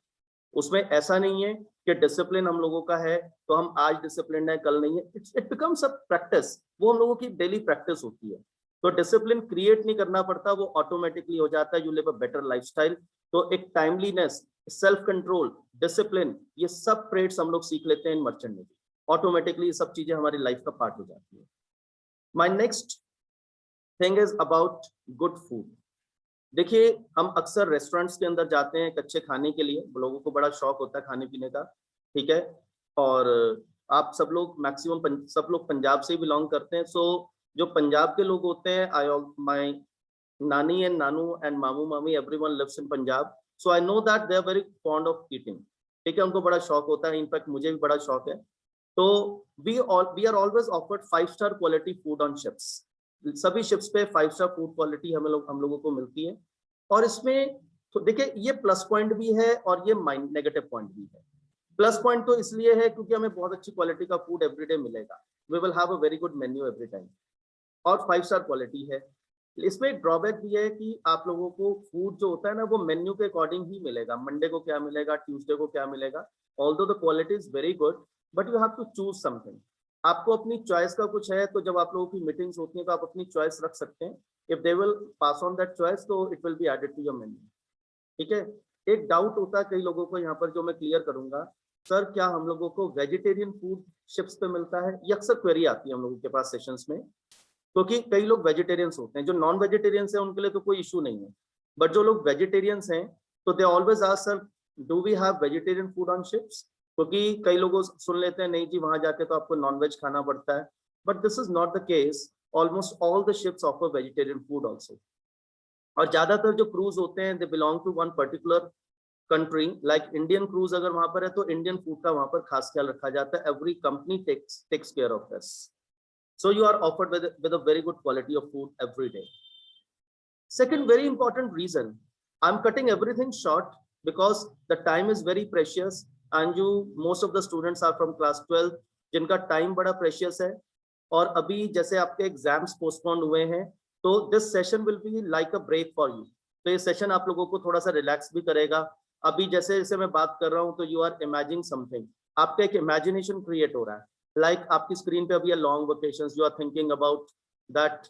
उसमें ऐसा नहीं है कि डिसिप्लिन हम लोगों का है तो हम आज डिसिप्लिन है कल नहीं है। इट बिकम्स अ प्रैक्टिस, वो हम लोगों की डेली प्रैक्टिस होती है। तो डिसिप्लिन क्रिएट नहीं करना पड़ता, वो ऑटोमेटिकली हो जाता है। You live a better lifestyle. तो एक टाइमलीनेस, सेल्फ कंट्रोल, डिसिप्लिन, ये सब ट्रेड्स हम लोग सीख लेते हैं इन मर्चेंट नेवी। ऑटोमेटिकली ये सब चीजें हमारी लाइफ का पार्ट हो जाती है। My next thing is about good food. देखिए, हम अक्सर रेस्टोरेंट्स के अंदर जाते हैं अच्छे खाने के लिए, लोगों को बड़ा शौक होता है खाने पीने का, ठीक है। और आप सब लोग मैक्सिमम सब लोग पंजाब से बिलोंग करते हैं। सो जो पंजाब के लोग होते हैं, माय नानी एंड नानू एंड मामू मामी, everyone lives in Punjab. So I know that they are very fond of eating, ठीक है, उनको बड़ा शौक होता है। इनफैक्ट मुझे भी बड़ा शौक है। तो we are always offered 5-star quality food on ships. सभी शिप्स पे 5-star फूड क्वालिटी हम लोगों को मिलती है। और इसमें तो देखिए, ये प्लस पॉइंट भी है और ये नेगेटिव पॉइंट भी है। प्लस पॉइंट तो इसलिए है क्योंकि हमें बहुत अच्छी क्वालिटी का फूड एवरीडे मिलेगा। We will have a very good menu every time, और 5-star क्वालिटी है। इसमें एक ड्रॉबैक भी है कि आप लोगों को फूड जो होता है ना वो मेन्यू के अकॉर्डिंग ही मिलेगा, मंडे को क्या मिलेगा, ट्यूसडे को क्या मिलेगा, although the quality is very good but you have to choose something. आपको अपनी चॉइस का कुछ है तो जब आप लोगों की मीटिंग्स होती हैं तो आप अपनी चॉइस रख सकते हैं। If they will pass on that choice तो it will be added to your menu. ठीक है, एक डाउट होता है कई लोगों को यहाँ पर जो मैं क्लियर करूंगा, सर क्या हम लोगों को वेजिटेरियन फूड शिप्स पे मिलता है? ये अक्सर क्वेरी आती है हम लोगों के पास सेशंस में, क्योंकि कई लोग वेजिटेरियंस होते हैं, जो नॉन वेजिटेरियंस हैं उनके लिए तो कोई इशू नहीं है, बट जो लोग वेजिटेरियंस हैं तो they always ask sir do we have vegetarian food on ships, क्योंकि कई लोग सुन लेते हैं नहीं जी वहां जाके तो आपको नॉनवेज खाना पड़ता है, but this is not the case. Almost all the ships offer vegetarian food also. और ज्यादातर जो क्रूज होते हैं they belong to one particular country, like Indian cruise अगर वहां पर है तो इंडियन फूड का वहां पर खास ख्याल रखा जाता है। Every company takes care of this, so you are offered with a very good quality of food every day. Second very important reason, I'm cutting everything short because the time is very precious and you most of the students are from class 12 जिनका time बड़ा precious है, और अभी जैसे आपके exams postpone हुए हैं तो this session will be like a break for you. तो ये सेशन आप लोगों को थोड़ा सा रिलैक्स भी करेगा। अभी जैसे जैसे मैं बात कर रहा हूँ तो यू आर इमेजिनिंग समथिंग, आपका एक इमेजिनेशन क्रिएट हो रहा है। लाइक आपकी स्क्रीन पे अभी long vacations, you are thinking about that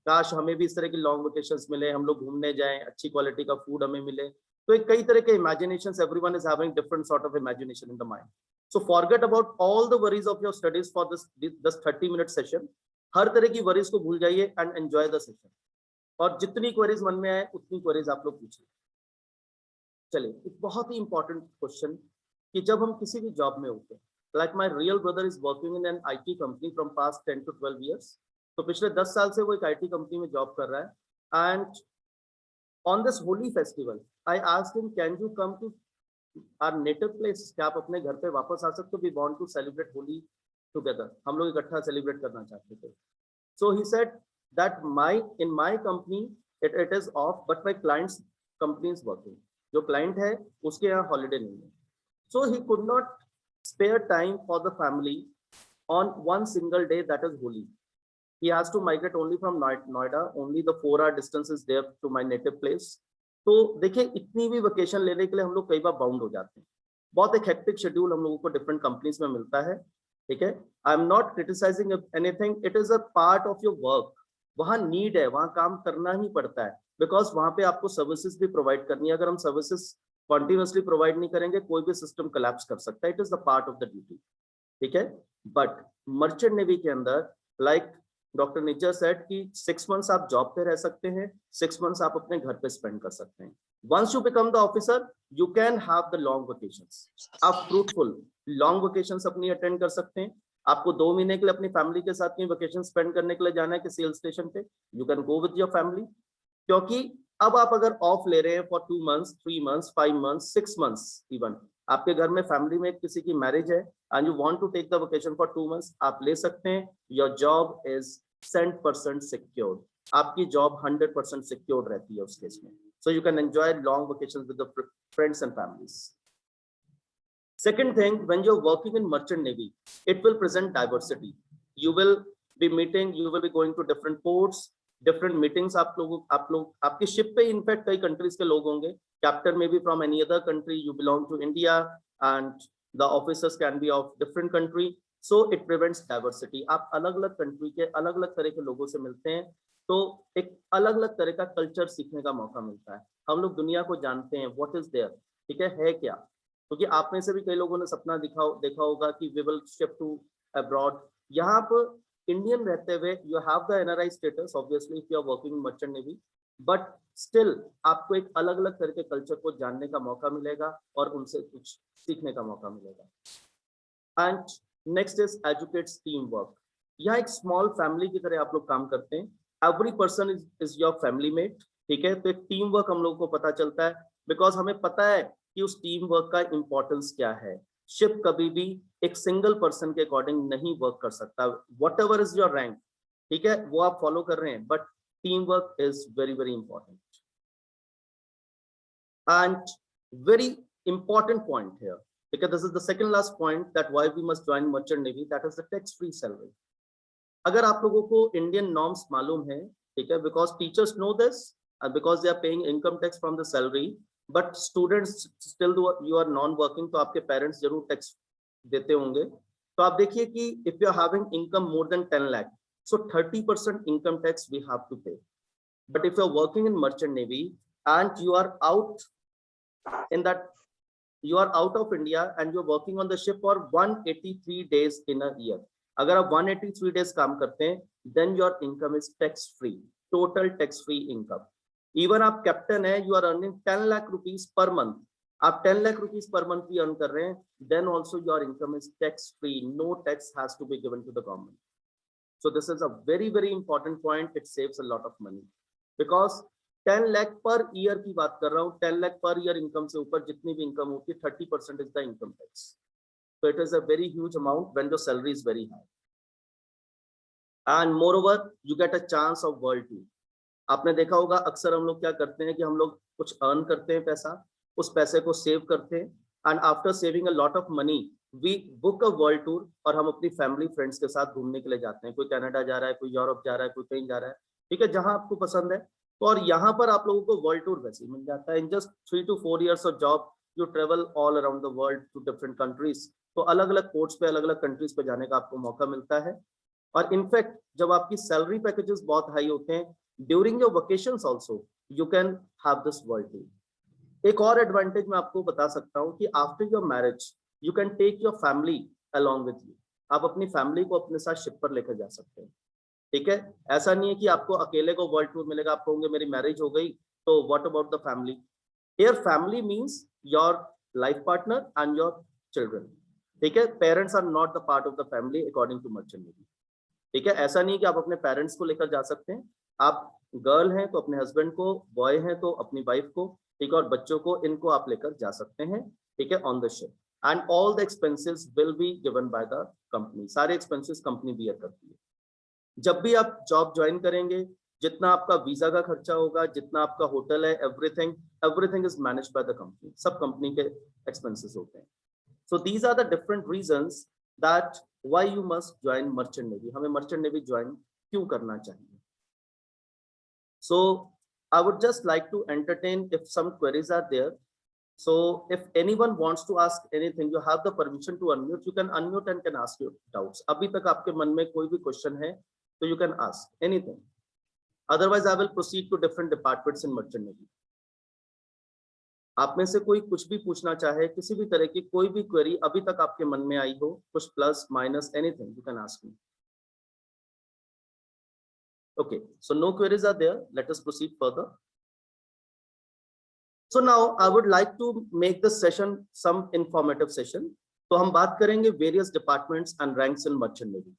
काश हमें भी इस तरह की लॉन्ग वेकेशंस मिले, हम लोग घूमने जाएं, अच्छी क्वालिटी का फूड हमें मिले। तो एक कई तरह के imaginations, everyone is having different sort of imagination in the mind. So forget about all the worries of your studies for this 30-minute session. हर तरह की वरीज को भूल जाइए एंड एंजॉय द सेशन, और जितनी क्वेरीज मन में आए उतनी क्वेरीज आप लोग पूछिए। चलिए, एक बहुत ही इंपॉर्टेंट क्वेश्चन कि जब हम किसी भी जॉब में होते हैं, like my real brother is working in an IT company from past 10 to 12 years, तो पिछले 10 साल से वो एक IT कंपनी में जॉब कर रहा है। And on this holy festival I asked him, can you come to our native place, क्या आप अपने घर पे वापस आ सकते हो? we want to celebrate Holi together, हम लोग इकट्ठा सेलिब्रेट करना चाहते थे। so he said that in my company it is off but my client's company is working, जो क्लाइंट है उसके यहाँ हॉलीडे नहीं है। so he could not spare time for the family on one single day, that is Holi. He has to migrate only from Noida, only the 4-hour distance is there to my native place. तो देखिए, इतनी भी vacation लेने के लिए हम लोग कई बार बाउंड हो जाते हैं। बहुत एक हेक्टिक शेड्यूल हम लोगों को डिफरेंट कंपनीज में मिलता है। ठीक है, I am not criticising anything, it is a part of your work. वहाँ नीड है, वहाँ काम करना ही पड़ता है, बिकॉज वहाँ पे आपको सर्विसेज भी प्रोवाइड करनी है। अगर हम सर्विसेज कॉन्टिन्यूसली प्रोवाइड नहीं करेंगे कोई भी सिस्टम कोलैप्स कर सकता है। It is the part of the duty. ठीक है, बट मर्चेंट नेवी के अंदर लाइक डॉक्टर निज्जर सेड कि 6 मंथ्स आप जॉब पे रह सकते हैं, 6 मंथ्स आप अपने घर पे स्पेंड कर सकते हैं। Once you become the officer you can have the long vacations. आप फ्रूटफुल लॉन्ग वेकेशंस अपनी अटेंड कर सकते हैं। आपको 2 महीने के लिए अपनी फैमिली के साथ कहीं वेकेशन स्पेंड करने के लिए जाना है किसी हिल स्टेशन पे, you can go with your family. क्योंकि अब आप अगर ऑफ ले रहे हैं for 2 months, 3 months, 5 months, 6 months, even आपके घर में फैमिली में किसी की मैरिज है and you want to take the vacation for 2 months, आप ले सकते हैं। योर जॉब इज 100% सिक्योर्ड, आपकी जॉब 100% सिक्योर्ड रहती है उस केस में। So you can enjoy long vacations with the friends and families. Second thing, when you're working in merchant navy, it will present diversity. You will be meeting, you will be going to different ports, different meetings. आप लोग आपकी ship पे in fact कई countries के लोग होंगे। Captain में भी from any other country, you belong to India and the officers can be of different country. So it prevents diversity. आप अलग अलग कंट्री के अलग अलग तरह के लोगों से मिलते हैं तो एक अलग अलग तरह का कल्चर सीखने का मौका मिलता है। हम लोग दुनिया को जानते हैं, व्हाट इज देयर, ठीक है क्या। क्योंकि आप में से भी कई लोगों ने सपना देखा होगा कि we will shift to abroad. यहाँ पर इंडियन रहते हुए you have the NRI status obviously if you are working in merchant navy, but still आपको एक अलग अलग तरह के कल्चर को जानने का मौका मिलेगा और उनसे कुछ सीखने का मौका मिलेगा। And next is educates team work. यहाँ एक स्मॉल फैमिली की तरह आप लोग काम करते हैं। Every person is your family mate. ठीक है, तो एक टीम वर्क हम लोग को पता चलता है बिकॉज हमें पता है कि उस टीम वर्क का इंपॉर्टेंस क्या है। शिप कभी भी एक सिंगल पर्सन के अकॉर्डिंग नहीं वर्क कर सकता। Whatever is your rank, ठीक है, वो आप फॉलो कर रहे हैं, but team work is very very important. And very important point here, ठीक है, this is the second last point that why we must join merchant navy, that is the tax free salary. अगर आप लोगों को Indian norms मालूम है, ठीक है, because teachers know this and because they are paying income tax from the salary, but students still you are non working, तो आपके parents जरूर tax देते होंगे. तो आप देखिए कि if you are having income more than 10 lakh, so 30% income tax we have to pay. But if you are working in merchant navy and you are out in that, you are out of India and you are working on the ship for 183 days in a year, अगर आप 183 days काम करते हैं, then your income is tax free, total tax free income. Even आप captain है, you are earning 10 lakh rupees per month, आप 10 lakh rupees per month भी earn कर रहे हैं, then also your income is tax free, no tax has to be given to the government. So this is a very very important point, it saves a lot of money, because 10 lakh per year की बात कर रहा हूँ, 10 lakh per year income से ऊपर जितनी भी income होती है 30% is the income tax. So it is a very huge amount when your salary is very high. And more over you get a chance of world tour. आपने देखा होगा अक्सर हम लोग क्या करते हैं कि हम लोग कुछ अर्न करते हैं पैसा, उस पैसे को सेव करते हैं, and after saving a lot of money we book a world tour और हम अपनी फैमिली फ्रेंड्स के साथ घूमने के लिए जाते हैं. कोई कनाडा जा रहा है, कोई यूरोप जा रहा है, कोई कहीं जा रहा है, ठीक है, जहां आपको पसंद है. तो और यहाँ पर आप लोगों को वर्ल्ड टूर वैसे ही मिल जाता है. In just 3 to 4 years of job you travel all around the world to different countries. तो अलग अलग पोर्ट्स पे, अलग अलग कंट्रीज पे जाने का आपको मौका मिलता है. और इनफैक्ट जब आपकी सैलरी पैकेजेस बहुत हाई होते हैं, during your vacations also you can have this world tour. एक और एडवांटेज मैं आपको बता सकता हूँ कि after your marriage you can take your family along with you. आप अपनी फैमिली को अपने साथ शिप पर लेकर जा सकते हैं, ठीक है. ऐसा नहीं है कि आपको अकेले को वर्ल्ड टूर मिलेगा, आप कहोगे मेरी मैरिज हो गई तो what about the family. Here family means your life partner and your children, ठीक है. Parents are not the part of the family according to merchant navy, ठीक है. ऐसा नहीं कि आप अपने पेरेंट्स को लेकर जा सकते हैं, आप गर्ल हैं तो अपने हस्बैंड को, बॉय हैं तो अपनी वाइफ को, ठीक है, और बच्चों को, इनको आप लेकर जा सकते हैं, ठीक है, on the ship. And all the expenses will be given by the company. सारे एक्सपेंसेस कंपनी बियर करती है. जब भी आप जॉब ज्वाइन करेंगे, जितना आपका वीजा का खर्चा होगा, जितना आपका होटल है, everything is managed by the company. सब कंपनी के एक्सपेंसेस होते हैं. So these are the different reasons that why you must join merchant navy. हमें मर्चेंट नेवी ज्वाइन क्यों करना चाहिए. So I would just like to entertain if some queries are there. So if anyone wants to ask anything, you have the permission to unmute. You can unmute and can ask your doubts. अभी तक आपके मन में कोई भी question है तो you can ask anything. Otherwise I will proceed to different departments in merchant navy. आप में से कोई कुछ भी पूछना चाहे, किसी भी तरह की कोई भी क्वेरी अभी तक आपके मन में आई हो, कुछ plus minus anything, you can ask me. Okay, so no queries are there. Let us proceed further. So now I would like to make this session some informative session. तो हम बात करेंगे various departments and ranks in merchant navy.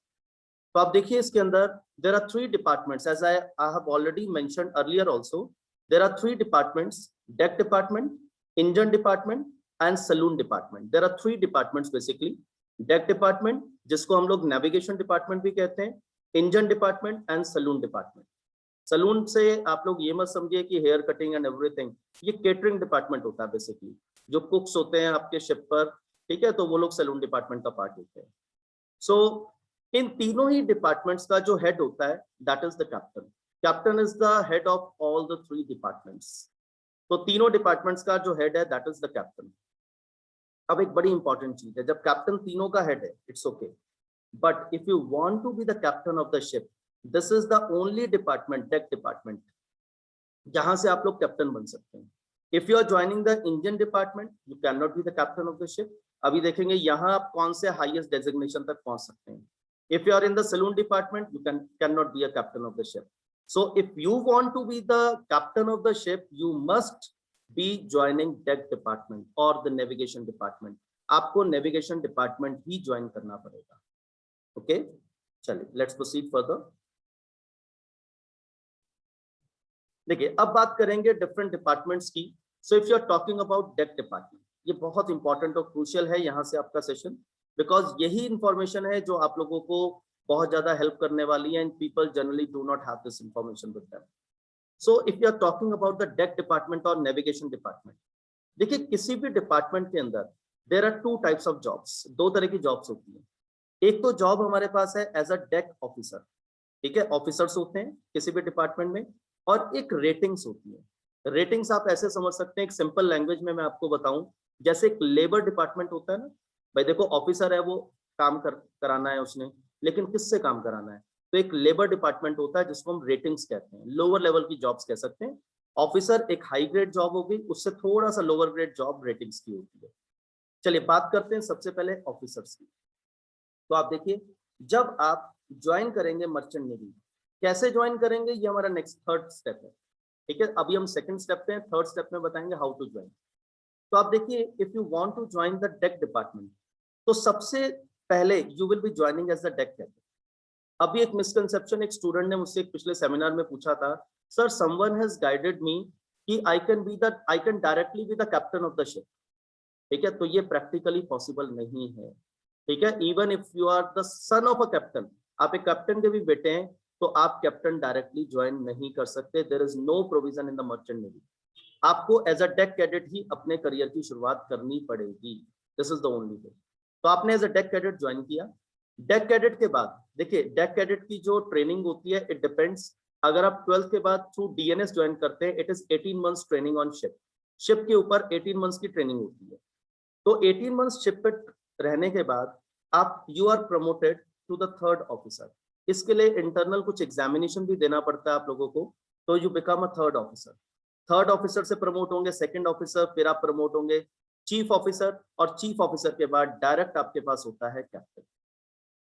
तो आप देखिए इसके अंदर there are 3 departments, as I have already mentioned earlier also. There are 3 departments: deck department, engine department and saloon department. There are 3 departments basically. Deck department जिसको हम लोग navigation department भी कहते हैं, engine department and saloon department. Saloon से आप लोग ये मत समझिए कि हेयर कटिंग एंड एवरीथिंग, ये केटरिंग डिपार्टमेंट होता है बेसिकली. जो कुक्स होते हैं आपके शिप पर, ठीक है, तो वो लोग सलून डिपार्टमेंट का पार्ट होते हैं. सो इन तीनों ही डिपार्टमेंट्स का जो हेड होता है that is the captain. Captain is the head of all the 3 departments. तो तीनों डिपार्टमेंट्स का जो हेड है दैट इज द कैप्टन. अब एक बड़ी इंपॉर्टेंट चीज है, जब कैप्टन तीनों का हेड है it's okay, but if you want to be the captain of the ship, this is the only department, deck department, जहां से आप लोग कैप्टन बन सकते हैं. If you are joining the engine department, you cannot be the captain of the ship. अभी देखेंगे यहाँ आप कौन से highest designation तक पहुंच सकते हैं. If you are in the saloon department, you cannot be a captain of the ship. So if you want to be the captain of the ship, you must be joining deck department or the navigation department. आपको navigation department ही join करना पड़ेगा. Okay, चलिए let's proceed further. देखिए अब बात करेंगे different departments की. So if you are talking about deck department, ये बहुत इंपॉर्टेंट और क्रूशियल है यहाँ से आपका सेशन, बिकॉज यही इंफॉर्मेशन है जो आप लोगों को बहुत ज्यादा हेल्प करने वाली है. And people generally do not have this information with them. So if you are talking about the deck department और नेविगेशन डिपार्टमेंट, देखिए किसी भी डिपार्टमेंट के अंदर there are 2 types of jobs. 2 तरह की जॉब्स होती है. एक तो जॉब हमारे पास है एज अ डेक ऑफिसर. ठीक है, ऑफिसर्स होते हैं किसी भी डिपार्टमेंट में, और एक रेटिंग्स होती है। रेटिंग्स आप ऐसे समझ सकते हैं, एक सिंपल लैंग्वेज में मैं आपको बताऊं, जैसे एक लेबर डिपार्टमेंट होता है ना, भाई देखो ऑफिसर है, वो काम कराना है उसने, लेकिन किससे काम कराना है, तो एक लेबर डिपार्टमेंट होता है जिसको हम रेटिंग्स कहते हैं, लोअर लेवल की जॉब्स कह सकते हैं। ऑफिसर एक हाई ग्रेड जॉब होगी, उससे थोड़ा सा लोअर ग्रेड जॉब रेटिंग्स की होती है। चलिए बात करते हैं सबसे पहले ऑफिसर्स की। तो आप देखिए, जब आप ज्वाइन करेंगे मर्चेंट नेवी, कैसे ज्वाइन करेंगे, ये हमारा नेक्स्ट थर्ड स्टेप है। ठीक है, अभी हम सेकंड स्टेप पे हैं, थर्ड स्टेप में बताएंगे हाउ टू ज्वाइन। तो आप देखिए, if you want to join the deck department, तो सबसे पहले you will be joining as the deck cadet. अभी एक मिसकंसेप्शन एक स्टूडेंट ने मुझसे पिछले सेमिनार में पूछा था, sir someone has guided me कि I can directly be the captain of the ship. ठीक है, तो ये प्रैक्टिकली पॉसिबल नहीं है। ठीक है, even if you are the son of a captain, आप एक कैप्टन के भी बेटे हैं, तो आप कैप्टन डायरेक्टली ज्वाइन नहीं कर सकते। There is no provision in the merchant navy. आपको एज अ डेक कैडेट ही अपने करियर की शुरुआत करनी पड़ेगी। This is the only way. तो आपने as a deck cadet join किया। डेक कैडेट के बाद देखिए, डेक कैडेट की जो ट्रेनिंग होती है, इट डिपेंड्स। अगर आप 12th के बाद थ्रू डीएनएस ज्वाइन करते हैं, it is 18 months training on ship. Ship के ऊपर 18 मंथ्स की ट्रेनिंग होती है। तो 18 मंथ्स शिप पे रहने के बाद आप you are promoted to the third officer. इसके लिए इंटरनल कुछ एग्जामिनेशन भी देना पड़ता है आप लोगों को, तो you become a third officer. Third officer से प्रमोट होंगे सेकंड ऑफिसर, फिर आप प्रमोट होंगे चीफ ऑफिसर, और चीफ ऑफिसर के बाद डायरेक्ट आपके पास होता है कैप्टन।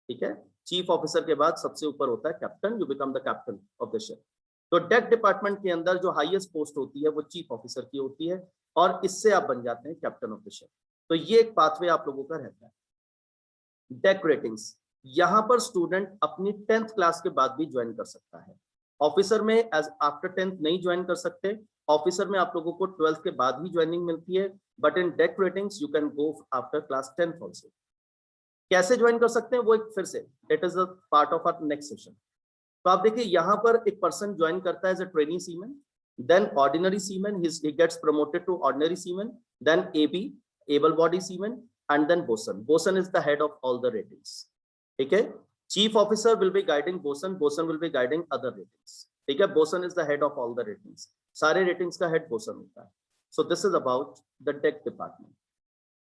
ठीक है, चीफ ऑफिसर के बाद सबसे ऊपर होता है captain, you become the captain of the ship. तो डेक डिपार्टमेंट के अंदर जो हाईएस्ट पोस्ट होती है वो चीफ ऑफिसर की होती है, और इससे आप बन जाते हैं कैप्टन ऑफ द शिप। तो ये एक पाथवे आप लोगों का रहता है। डेक रेटिंग्स, यहां पर स्टूडेंट अपनी 10th क्लास के बाद भी ज्वाइन कर सकता है। ऑफिसर में एज आफ्टर 10th नहीं ज्वाइन कर सकते। ऑफिसर में आप लोगों को 12th के बाद ही ज्वाइनिंग मिलती है, but in deck ratings you can go after class 10th also. कैसे ज्वाइन कर सकते हैं वो एक फिर से it is a part of our next session. तो आप देखिए, यहाँ पर एक पर्सन ज्वाइन करता है as a training seaman, then ordinary seaman, he gets promoted to ordinary seaman, then AB, able body seaman, and then bosun. Bosun is the head of all the ratings. ठीक है, chief officer will be guiding bosun, bosun will be guiding other ratings. ठीक है, bosun is the head of all the ratings. सारे ratings का head bosun होता है। So this is about the deck department.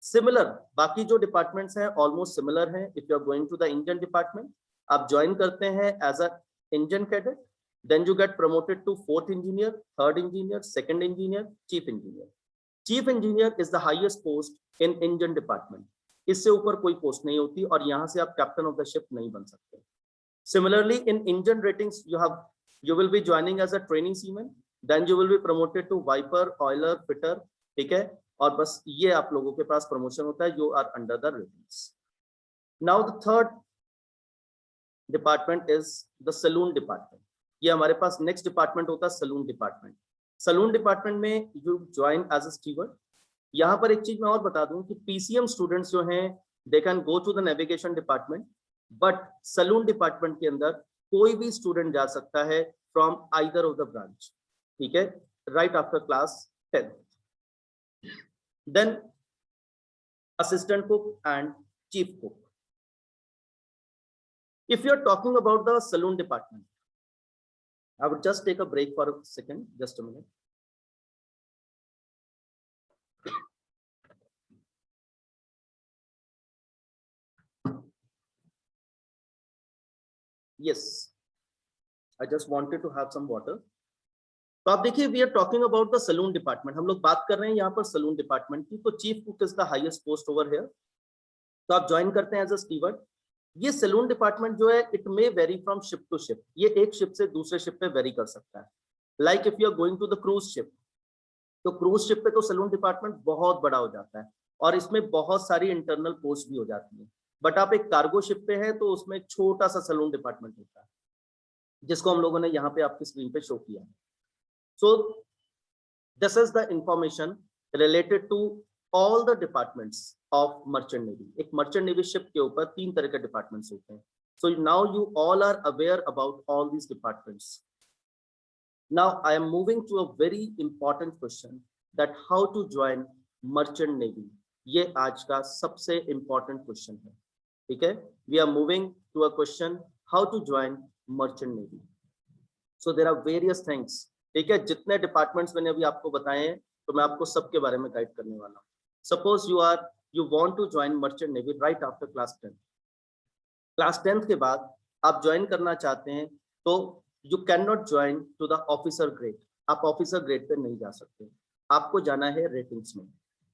Similar, बाकी जो departments हैं almost similar हैं। If you are going to the engine department, आप join करते हैं as a engine cadet, then you get promoted to 4th engineer, 3rd engineer, 2nd engineer, chief engineer. Chief engineer is the highest post in engine department. इससे ऊपर कोई post नहीं होती, और यहाँ से आप कैप्टन ऑफ द शिप नहीं बन सकते। Similarly, in engine ratings, you will be joining as a training seaman, then you will be promoted to viper, oiler, fitter. ठीक है, और बस ये आप लोगों के पास प्रमोशन होता है, you are under the ratings. Now the third department is the saloon department. ये हमारे पास नेक्स्ट डिपार्टमेंट होता है सलून डिपार्टमेंट। सलून डिपार्टमेंट में you join as a steward. यहाँ पर एक चीज मैं और बता दूं कि पीसीएम स्टूडेंट्स जो हैं they can go to the navigation department, but saloon department के अंदर कोई भी स्टूडेंट जा सकता है from either of the branch. ठीक है, right after class 10th। Then assistant cook and chief cook. If you are talking about the saloon department, I would just take a break for a second, just a minute. Yes, I just wanted to have some water. तो आप देखिए, we are talking about the saloon department. हम लोग बात कर रहे हैं यहाँ पर सलून डिपार्टमेंट की। तो chief cook is the highest post over here. तो आप ज्वाइन करते हैं एज अ स्टीवर्ड। ये सलून डिपार्टमेंट जो है, it may vary from ship to ship. ये एक शिप से दूसरे शिप पे वेरी कर सकता है। Like if you are going to the cruise ship, तो क्रूज शिप पे तो सलून डिपार्टमेंट बहुत बड़ा हो जाता है, और इसमें बहुत सारी इंटरनल पोस्ट भी हो जाती है। बट आप एक कार्गो शिप पे है, तो उसमें एक छोटा सा सलून डिपार्टमेंट होता है, जिसको हम लोगों ने यहाँ पे आपकी स्क्रीन पे शो किया है। So this is the information related to all the departments of merchant navy. एक merchant navy ship के ऊपर 3 तरह के departments होते हैं। So now you all are aware about all these departments. Now I am moving to a very important question, that how to join merchant navy. ये आज का सबसे important question है। ठीक है, we are moving to a question how to join merchant navy. So there are various things. ठीक है, जितने डिपार्टमेंट्स मैंने अभी आपको बताए हैं तो मैं आपको सबके बारे में गाइड करने वाला हूँ. Suppose you want to join merchant navy right after class 10. Class 10 के बाद आप ज्वाइन करना चाहते हैं तो you can not join to the officer grade. आप ऑफिसर ग्रेड पे नहीं जा सकते, आपको जाना है रेटिंग्स में.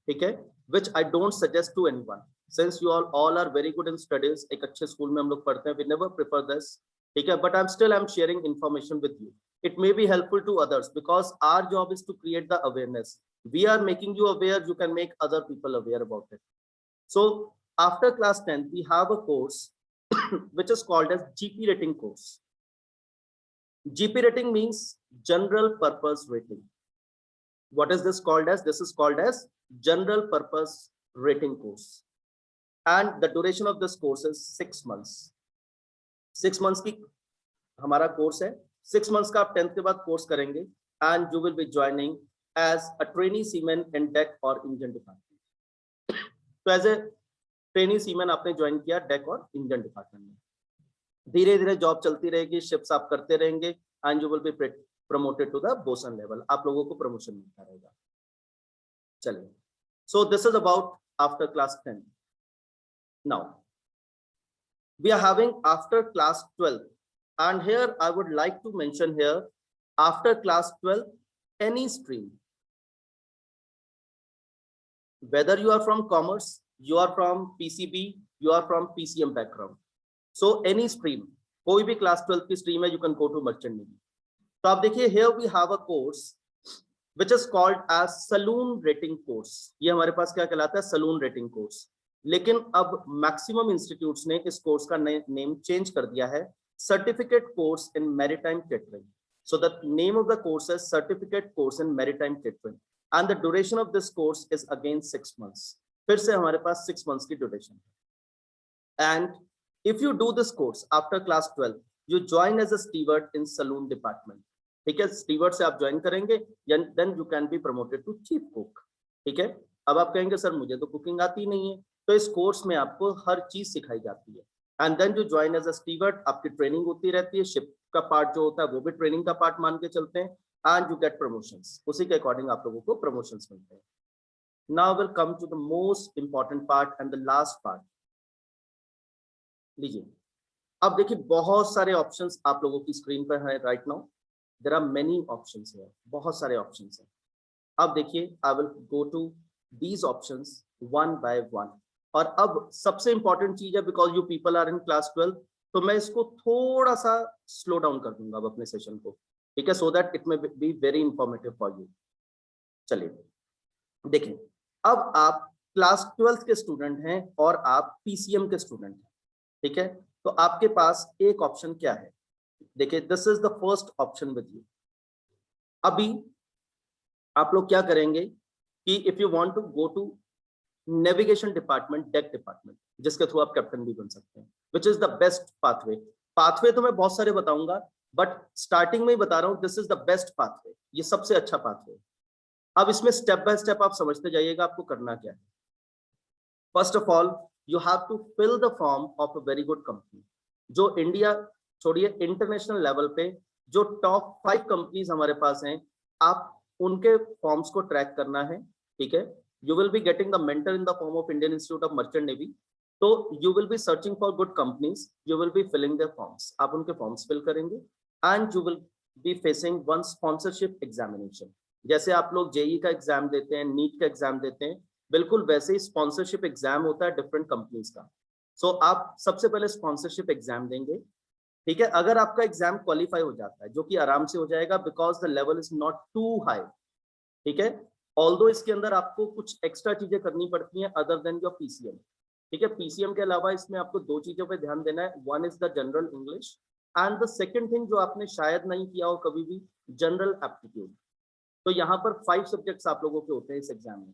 ठीक है, which I don't suggest to anyone since you all are very good in studies. एक अच्छे स्कूल में हम लोग पढ़ते हैं, वी नेवर प्रेफर दिस. ठीक है, but I am sharing information with you. It may be helpful to others because our job is to create the awareness. We are making you aware, you can make other people aware about it. So after class 10, we have a course which is called as GP rating course. GP rating means general purpose rating. What is this called as? This is called as general purpose rating course. And the duration of this course is 6 months. 6 months की हमारा course है. 6 months का आप 10th के बाद course करेंगे and you will be joining as a trainee seaman in deck और engine department. तो एज ए ट्रेनी सीमैन आपने ज्वाइन किया डेक और इंजन डिपार्टमेंट में. धीरे धीरे जॉब चलती रहेगी, शिप्स आप करते रहेंगे and you will be promoted to the bosun level. आप लोगों को प्रमोशन मिलता रहेगा. चलिए, so this is about after class 10. Now we are having after class 12. And here I would like to mention here, after class 12, any stream, whether you are from commerce, you are from PCB, you are from PCM background. So any stream, कोई भी class 12 की stream है, you can go to merchant navy. तो आप देखिए, here we have a course which is called as saloon rating course. ये हमारे पास क्या कहलाता है? saloon rating course. लेकिन अब मैक्सिमम इंस्टीट्यूट्स ने इस कोर्स का नेम चेंज कर दिया है, certificate course in maritime catering. So the name of the course is certificate course in maritime catering and the duration of this course is again 6 months. फिर से हमारे पास 6 months की duration है. And if you do this course after class 12, you join as a steward in saloon department. ठीक है, steward से आप join करेंगे, then you can be promoted to chief cook. ठीक है, अब आप कहेंगे सर मुझे तो कुकिंग आती नहीं है, तो इस कोर्स में आपको हर चीज सिखाई जाती है. And then you join as a steward. आपकी ट्रेनिंग होती रहती है, शिप का पार्ट जो होता है वो भी ट्रेनिंग का पार्ट मान के चलते हैं एंड यू गेट प्रमोशंस. उसी के अकॉर्डिंग आप लोगों को प्रमोशंस मिलते हैं. Now will come to the most important part and the last part. लीजिए, अब देखिए बहुत सारे ऑप्शंस आप लोगों की स्क्रीन पर है right now. There are many options है, बहुत सारे ऑप्शंस हैं. अब देखिए, I will go to these options one by one. और अब सबसे इंपॉर्टेंट चीज है, because you people are in class 12, तो मैं इसको थोड़ा सा स्लो डाउन कर दूंगा अब अपने सेशन को. ठीक है, so that it may be very informative for you. चलिए देखिए, अब आप क्लास 12 के स्टूडेंट हैं और आप पीसीएम के स्टूडेंट हैं. ठीक है, तो आपके पास एक ऑप्शन क्या है? देखिए, this is the first option with you. अभी आप लोग क्या करेंगे कि if you want to go to navigation department, deck department, जिसके थ्रू आप कैप्टन भी बन सकते हैं, which is the best pathway. Pathway तो मैं बहुत सारे बताऊंगा, बट स्टार्टिंग में ही बता रहा हूं, this is the best pathway. ये सबसे अच्छा पाथवे. अब इसमें स्टेप बाय स्टेप आप समझते जाइएगा आपको करना क्या है. First of all, you have to fill the form of a very good company. जो इंडिया छोड़िए, इंटरनेशनल लेवल पे जो टॉप 5 कंपनीज हमारे पास हैं, आप उनके फॉर्म्स को ट्रैक करना है. ठीक है, you will be getting the mentor in the form of Indian Institute of Merchant Navy. So you will be searching for good companies, you will be filling their forms. आप उनके forms fill करेंगे and you will be facing one sponsorship examination. जैसे आप लोग JEE का exam देते हैं, NEET का एग्जाम देते हैं, बिल्कुल वैसे ही स्पॉन्सरशिप एग्जाम होता है डिफरेंट कंपनीज का. सो आप सबसे पहले स्पॉन्सरशिप एग्जाम देंगे. ठीक है, अगर आपका एग्जाम क्वालिफाई हो जाता है, जो कि आराम से हो जाएगा because the level is not too high. ठीक है, ऑल्दो इसके अंदर आपको कुछ एक्स्ट्रा चीजें करनी पड़ती हैं अदर देन योर पीसीएम. ठीक है, पीसीएम के अलावा इसमें आपको 2 चीजों पे ध्यान देना है. One is the general English and the second thing जो आपने शायद नहीं किया हो कभी भी, जनरल एप्टीट्यूड. तो यहाँ पर 5 सब्जेक्ट्स आप लोगों के होते हैं इस एग्जाम में.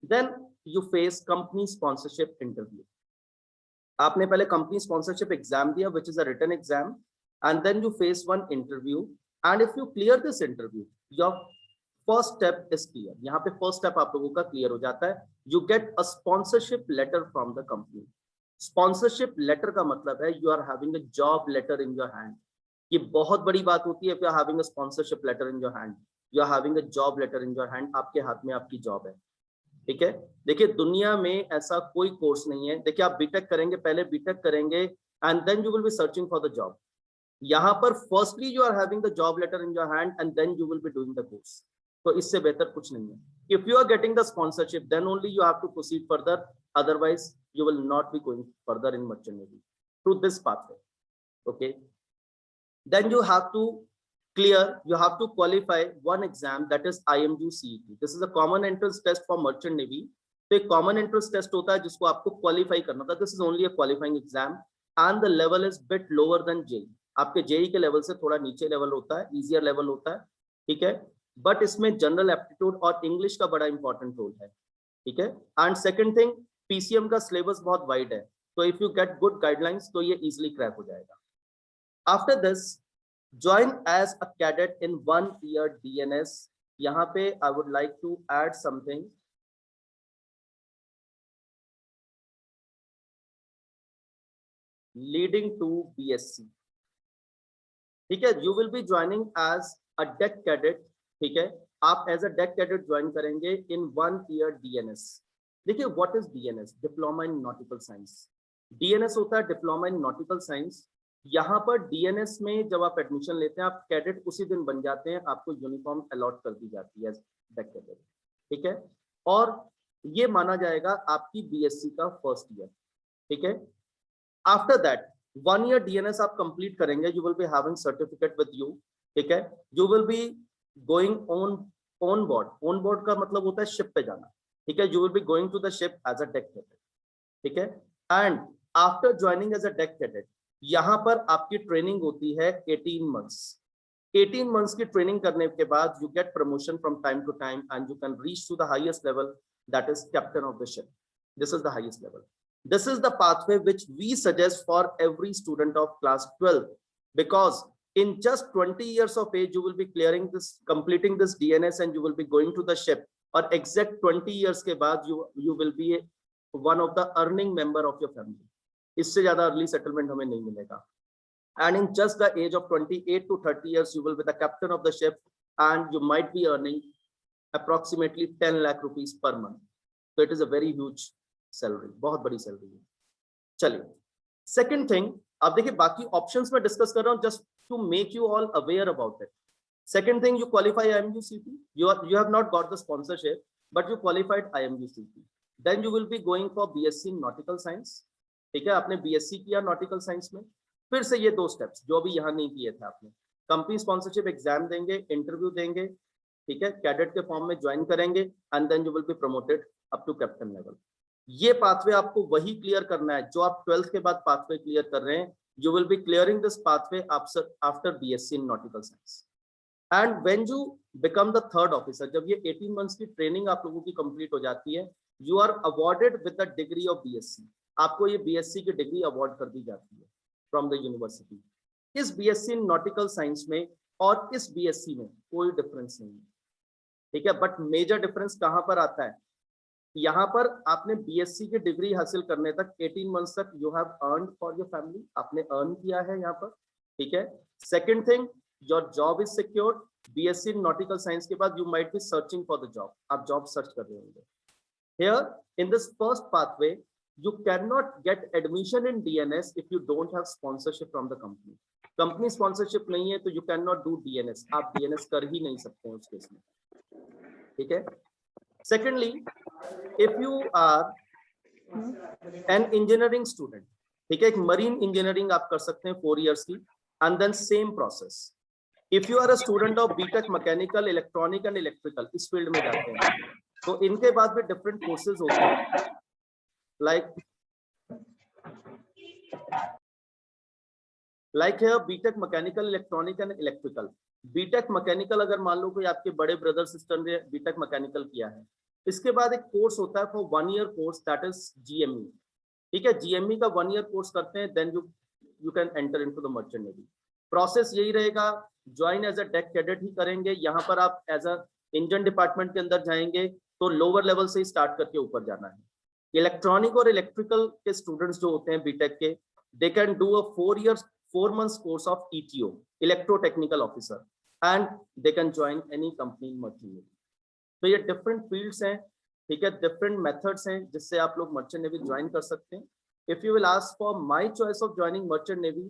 Then you face company sponsorship interview. आपने पहले कंपनी स्पॉन्सरशिप एग्जाम दिया which is a written exam and then you face one interview and if you clear this interview your first step is clear. यहाँ पे first step आप लोगों का clear हो जाता है. You get a sponsorship letter from the company. Sponsorship letter का मतलब है you are having a job letter in your hand. ये बहुत बड़ी बात होती है। if you are having a sponsorship letter in your hand, you are having a job letter in your hand, आपके हाथ में आपकी जॉब है, ठीक है। देखिए दुनिया में ऐसा कोई कोर्स नहीं है, देखिए आप बीटेक करेंगे, पहले बीटेक करेंगे and then you will be searching for the job. यहाँ पर firstly you are having the job letter in your hand and then you will be doing the course. तो इससे बेहतर कुछ नहीं है। If you are getting the sponsorship then only you have to proceed further, otherwise you will not be going further in merchant navy through this pathway. Okay, then you have to qualify one exam, that is IMU CET. This is a common entrance test for merchant navy. तो एक common entrance test होता है जिसको आपको qualify करना था। This is only a qualifying exam and the level is bit lower than JEE. आपके JEE के level से थोड़ा नीचे level होता है, easier level होता है, ठीक है। But इसमें general aptitude और English का बड़ा important role है, ठीक है। And second thing, PCM का syllabus बहुत wide है, तो if you get good guidelines तो ये easily crack हो जाएगा। After this, join as a cadet in 1 year DNS. यहाँ पे I would like to add something. Leading to BSc. ठीक है, you will be joining as a deck cadet. ठीक है, आप as a deck cadet join करेंगे in 1 year DNS. देखिए what is DNS? Diploma in Nautical Science. DNS होता है Diploma in Nautical Science. यहाँ पर डीएनएस में जब आप एडमिशन लेते हैं, आप कैडेट उसी दिन बन जाते हैं, आपको यूनिफॉर्म अलॉट कर दी जाती है डेक कैडेट, ठीक है। और ये माना जाएगा आपकी बीएससी का फर्स्ट ईयर, ठीक है। आफ्टर दैट 1 year डीएनएस आप कंप्लीट करेंगे, you will be having certificate with you, ठीक है। You will be going on board का मतलब होता है शिप पे जाना, ठीक है। You will be going to the ship as a deck cadet, ठीक है। And after joining as a deck cadet, यहाँ पर आपकी ट्रेनिंग होती है 18 months। 18 months की ट्रेनिंग करने के बाद you get promotion from time to time and you can reach to the highest level, that is captain of the ship. This is the highest level. This is the pathway which we suggest for every student of class 12, because in just 20 years of age you will be completing this DNS and you will be going to the ship, और exact 20 years के बाद you will be one of the earning member of your family. इससे ज्यादा early settlement हमें नहीं मिलेगा। And in just the age of 28 to 30 years you will be the captain of the ship and you might be earning approximately 10 lakh rupees per month. तो it is a very huge salary, बहुत बड़ी salary है। चलिए second thing, अब देखिए बाकी options में discuss कर रहा हूं just to make you all aware about it. Second thing, you qualify IMU CET, you have not got the sponsorship but you qualified IMU CET, then you will be going for BSc in Nautical Science, ठीक है। आपने BSc किया nautical science में, फिर से ये 2 steps जो अभी यहाँ नहीं किए थे आपने, कंपनी स्पॉन्सरशिप एग्जाम देंगे, इंटरव्यू देंगे, ठीक है, कैडेट के फॉर्म में ज्वाइन करेंगे and then you will be promoted up to captain level. ये पाथवे आपको वही क्लियर करना है जो आप 12th के बाद पाथवे क्लियर कर रहे हैं। You will B clearing this pathway after BSc in nautical science. And when you become the third officer, जब ये 18 months की ट्रेनिंग आप लोगों की कंप्लीट हो जाती है, you are awarded with the degree of BSc. आपको ये बीएससी की डिग्री अवार्ड कर दी जाती है फ्रॉम द यूनिवर्सिटी। इस बीएससी इन नॉटिकल साइंस में और इस बीएससी में कोई डिफरेंस नहीं है, ठीक है। बट मेजर डिफरेंस कहां पर आता है? यहाँ पर आपने बीएससी की डिग्री हासिल करने तक 18 months तक you have earn for your family, आपने अर्न किया है यहाँ पर, ठीक है। Second thing, your job is secured. BSc in nautical science के बाद you might B searching for the job, आप जॉब सर्च कर रहे होंगे। Here in this first pathway you cannot get admission in DNS if you don't have sponsorship from the company. Company sponsorship नहीं है तो you cannot do DNS, आप DNS कर ही नहीं सकते हैं उस केस में, ठीक है। Secondly, if you are an engineering student, ठीक है, एक मरीन इंजीनियरिंग आप कर सकते हैं 4 years की, and then same process. If you are a student of BTech mechanical, electronic and electrical, इस फील्ड में जाते हैं तो इनके बाद भी डिफरेंट कोर्सेज होते हैं, like here BTech mechanical, electronic and electrical. BTech mechanical अगर मान लो कोई आपके बड़े ब्रदर सिस्टर ने BTech मैकेनिकल किया है, इसके बाद एक कोर्स होता है for 1 year course, that is GME, ठीक है। GME का 1 year कोर्स करते हैं, then you can enter into the merchant navy. Process यही रहेगा, join as a deck cadet ही करेंगे। यहाँ पर आप एज अ इंजन डिपार्टमेंट के अंदर जाएंगे तो लोअर लेवल से ही स्टार्ट करके ऊपर जाना है। इलेक्ट्रॉनिक और इलेक्ट्रिकल के स्टूडेंट्स जो होते हैं बीटेक के, they can do a 4 4 months course of ETO, Electrotechnical Officer, and they can join any company in Merchant Navy. तो ये different fields हैं, ठीक है, different methods हैं जिससे आप लोग Merchant Navy join कर सकते हैं. If you will ask for my choice of joining Merchant Navy,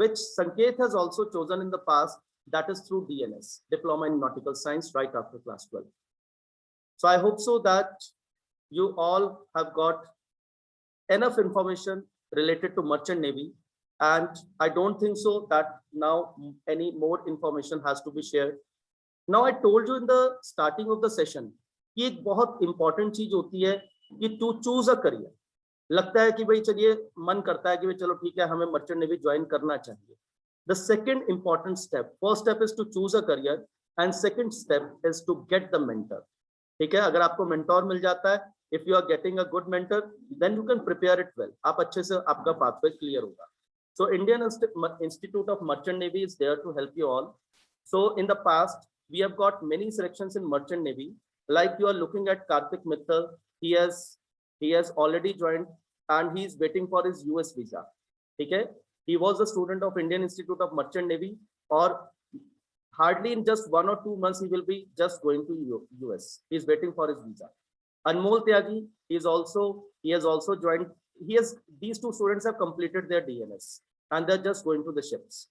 which Sanket has also chosen in the past, that is through DNS, Diploma in Nautical Science, right after class 12. So I hope so that you all have got enough information related to Merchant Navy, and I don't think so that now any more information has to be shared. Now I told you in the starting of the session कि एक बहुत important चीज होती है कि to choose a career. लगता है कि भाई चलिए मन करता है कि भाई चलो ठीक है हमें Merchant Navy ज्वाइन करना चाहिए. The second important step, first step is to choose a career and second step is to get the mentor. ठीक है, अगर आपको mentor मिल जाता है, if you are getting a good mentor, then you can prepare it well. आप अच्छे से आपका pathway clear होगा. So Indian Institute of Merchant Navy is there to help you all. So in the past, we have got many selections in Merchant Navy. Like you are looking at Karthik Mittal, he has already joined and he is waiting for his US visa. Okay, he was a student of Indian Institute of Merchant Navy, or hardly in just 1 or 2 months he will be just going to US. He is waiting for his visa. Anmol Tyagi, he has also joined. These two students have completed their DNS and they're just going to the ships.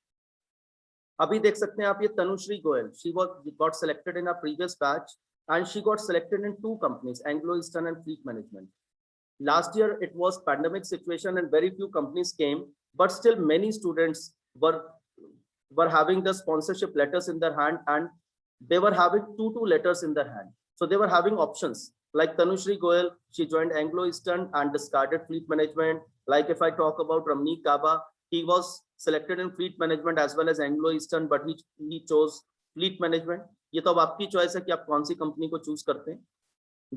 अभी देख सकते हैं आप ये Tanushree Goyal, she got selected in a previous batch and she got selected in 2 companies, Anglo Eastern and Fleet Management. Last year it was pandemic situation and very few companies came, but still many students were having the sponsorship letters in their hand and they were having two letters in their hand. So they were having options. Like Tanushri Goyal, she joined Anglo Eastern and discarded Fleet Management. Like if I talk about Ramneek Kaba, he was selected in Fleet Management as well as Anglo Eastern, but he chose Fleet Management. ये तो अब आपकी choice है कि आप कौन सी company को choose करते हैं.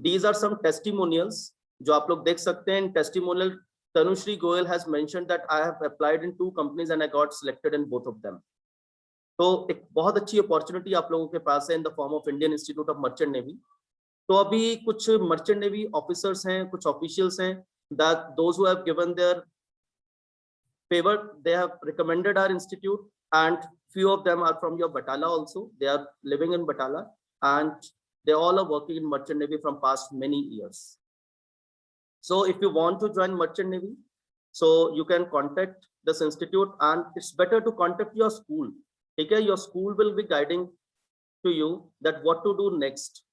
These are some testimonials जो आप लोग देख सकते हैं. Testimonial, Tanushri Goyal has mentioned that I have applied in 2 companies and I got selected in both of them. तो एक बहुत अच्छी अपॉर्चुनिटी आप लोगों के पास है in the form of Indian Institute of Merchant Navy. तो अभी कुछ Merchant Navy officers हैं, कुछ officials हैं, that those who have given their favor, they have recommended our institute, and few of them are from your Batala also. They are living in Batala and they all are working in Merchant Navy from past many years. So if you want to join Merchant Navy, so you can contact this institute, and it's better to contact your school. Okay, your school will be guiding to you that what to do next.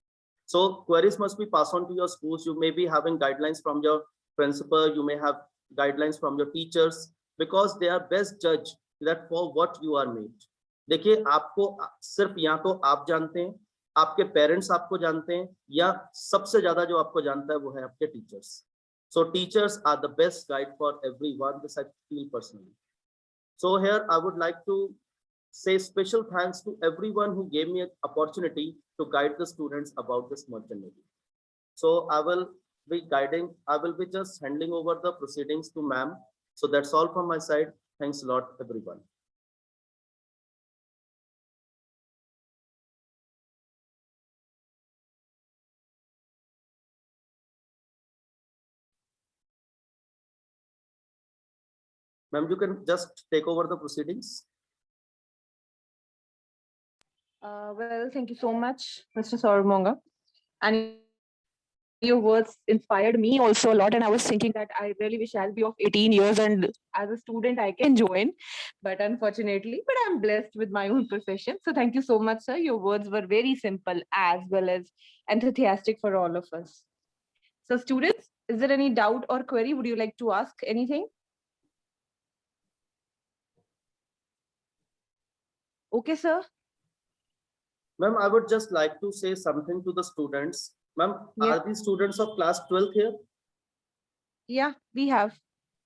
So queries must be passed on to your schools. You may be having guidelines from your principal, you may have guidelines from your teachers, because they are best judge that for what you are made. देखिए आपको सिर्फ या तो आप जानते हैं, आपके parents आपको जानते हैं, या सबसे ज्यादा जो आपको जानता है वो है आपके teachers. So teachers are the best guide for everyone, this I feel personally. So here I would like to say special thanks to everyone who gave me an opportunity to guide the students about this Merchant Navy. So I will be just handing over the proceedings to ma'am. So that's all from my side. Thanks a lot, everyone. Ma'am, you can just take over the proceedings.
Well, thank you so much, Mr. Saurav Monga. And your words inspired me also a lot. And I was thinking that I really wish I'll be of 18 years and as a student I can join. But unfortunately, I'm blessed with my own profession. So thank you so much, sir. Your words were very simple as well as enthusiastic for all of us. So students, is there any doubt or query? Would you like to ask anything? Okay, sir.
Ma'am, I would just like to say something to the students. Ma'am,
Yes.
are these students of class 12th here?
Yeah, we have.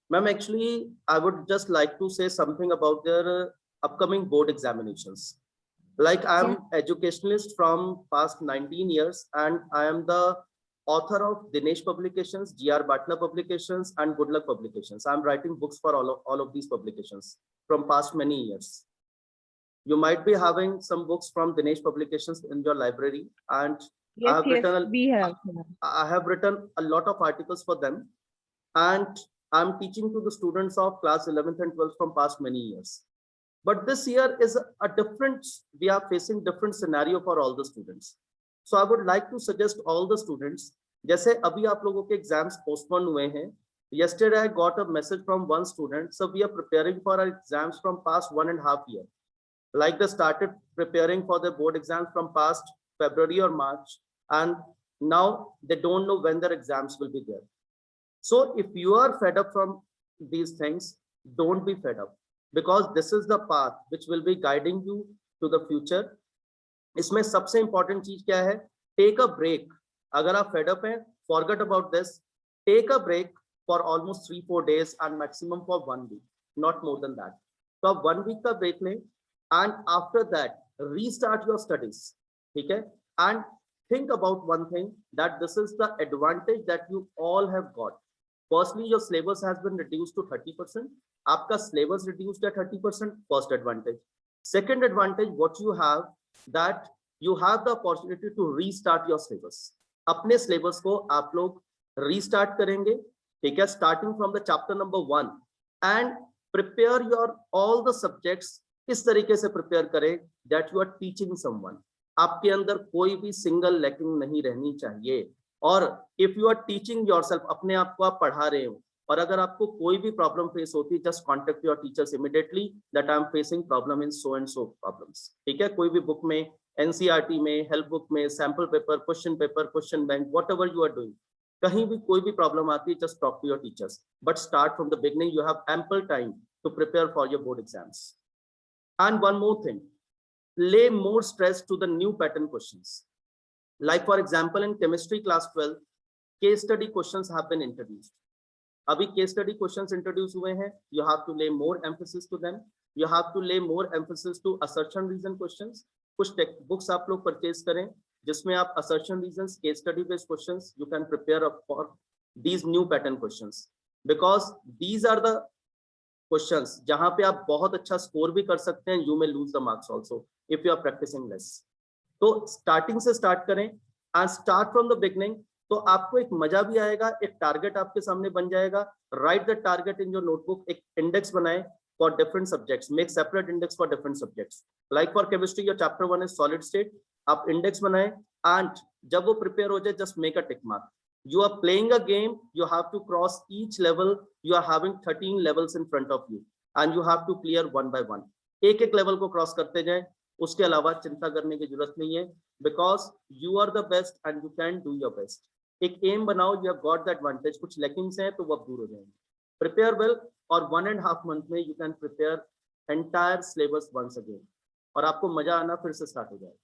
Ma'am, actually, I would just like to say something about their upcoming board examinations. Like I'm educationalist from past 19 years, and I am the author of Dinesh Publications, GR Butler Publications, and Good Luck Publications. I'm writing books for all of these publications from past many years. You might be having some books from Dinesh Publications in your library, and
Yes, we have.
I have written a lot of articles for them, and I'm teaching to the students of class 11th and 12th from past many years. But this year is a different, we are facing different scenario for all the students. So I would like to suggest all the students, जैसे अभी आप लोगों के exams postponed हुए हैं. Yesterday I got a message from one student. So we are preparing for our exams from past 1.5 years. Like they started preparing for the board exams from past February or March, and now they don't know when their exams will be there. So if you are fed up from these things, don't be fed up, because this is the path which will be guiding you to the future. इसमें सबसे important चीज क्या है? Take a break. अगर आप fed up हैं, forget about this. Take a break for almost 3-4 days and maximum for 1 week, not more than that. तो आप 1 week का break लें, and after that restart your studies. ठीक है? And think about one thing, that this is the advantage that you all have got. Firstly, your syllabus has been reduced to 30%. आपका syllabus reduced at 30%, first advantage. Second advantage, what you have, that you have the opportunity to restart your syllabus. अपने syllabus को आप लोग restart करेंगे, ठीक है? Starting from the chapter number 1, and prepare your all the subjects. इस तरीके से prepare करें that you are teaching someone. आपके अंदर कोई भी single lacking नहीं रहनी चाहिए. और if you are teaching yourself, अपने आप को आप पढ़ा रहे हो, और अगर आपको कोई भी प्रॉब्लम फेस होती है, just contact your teachers immediately that I am facing problem in so and so problems. ठीक है? कोई भी बुक में, एनसीईआरटी में, हेल्प बुक में, sample paper, question bank, whatever you are doing, कहीं भी कोई भी प्रॉब्लम आती है, just talk to your teachers. But start from the beginning. You have ample time to prepare for your board exams. And one more thing, lay more stress to the new pattern questions. Like for example, in chemistry class 12, case study questions have been introduced. अभी case study questions introduce हुए हैं. You have to lay more emphasis to them. You have to lay more emphasis to assertion reason questions. कुछ text books आप लोग purchase करें जिसमें आप assertion reasons, case study based questions you can prepare up for these new pattern questions, because these are the questions जहां पे आप बहुत अच्छा स्कोर भी कर सकते हैं. You may lose the marks also if you are practicing less. तो स्टार्टिंग से स्टार्ट करें and start from the beginning. तो आपको एक मजा भी आएगा, एक टारगेट आपके सामने बन जाएगा. Right the target in your notebook. एक इंडेक्स बनाएं for different subjects. Make separate index for different subjects. Like for chemistry your chapter 1 is solid state. आप इंडेक्स बनाएं, एंड जब वो प्रिपेयर हो जाए, just make a tick mark. You are playing a game. You have to cross each level. You are having 13 levels in front of you, and you have to clear one by one. एक एक level को cross करते जाएं. उसके अलावा चिंता करने की जरूरत नहीं है, because you are the best and you can do your best. एक एम बनाओ. You have got the advantage. कुछ लैकिंग्स हैं तो वो अब दूर हो जाएंगे. Prepare well, और 1.5 month में you can prepare entire syllabus once again, और आपको मजा आना फिर से स्टार्ट हो जाएगा.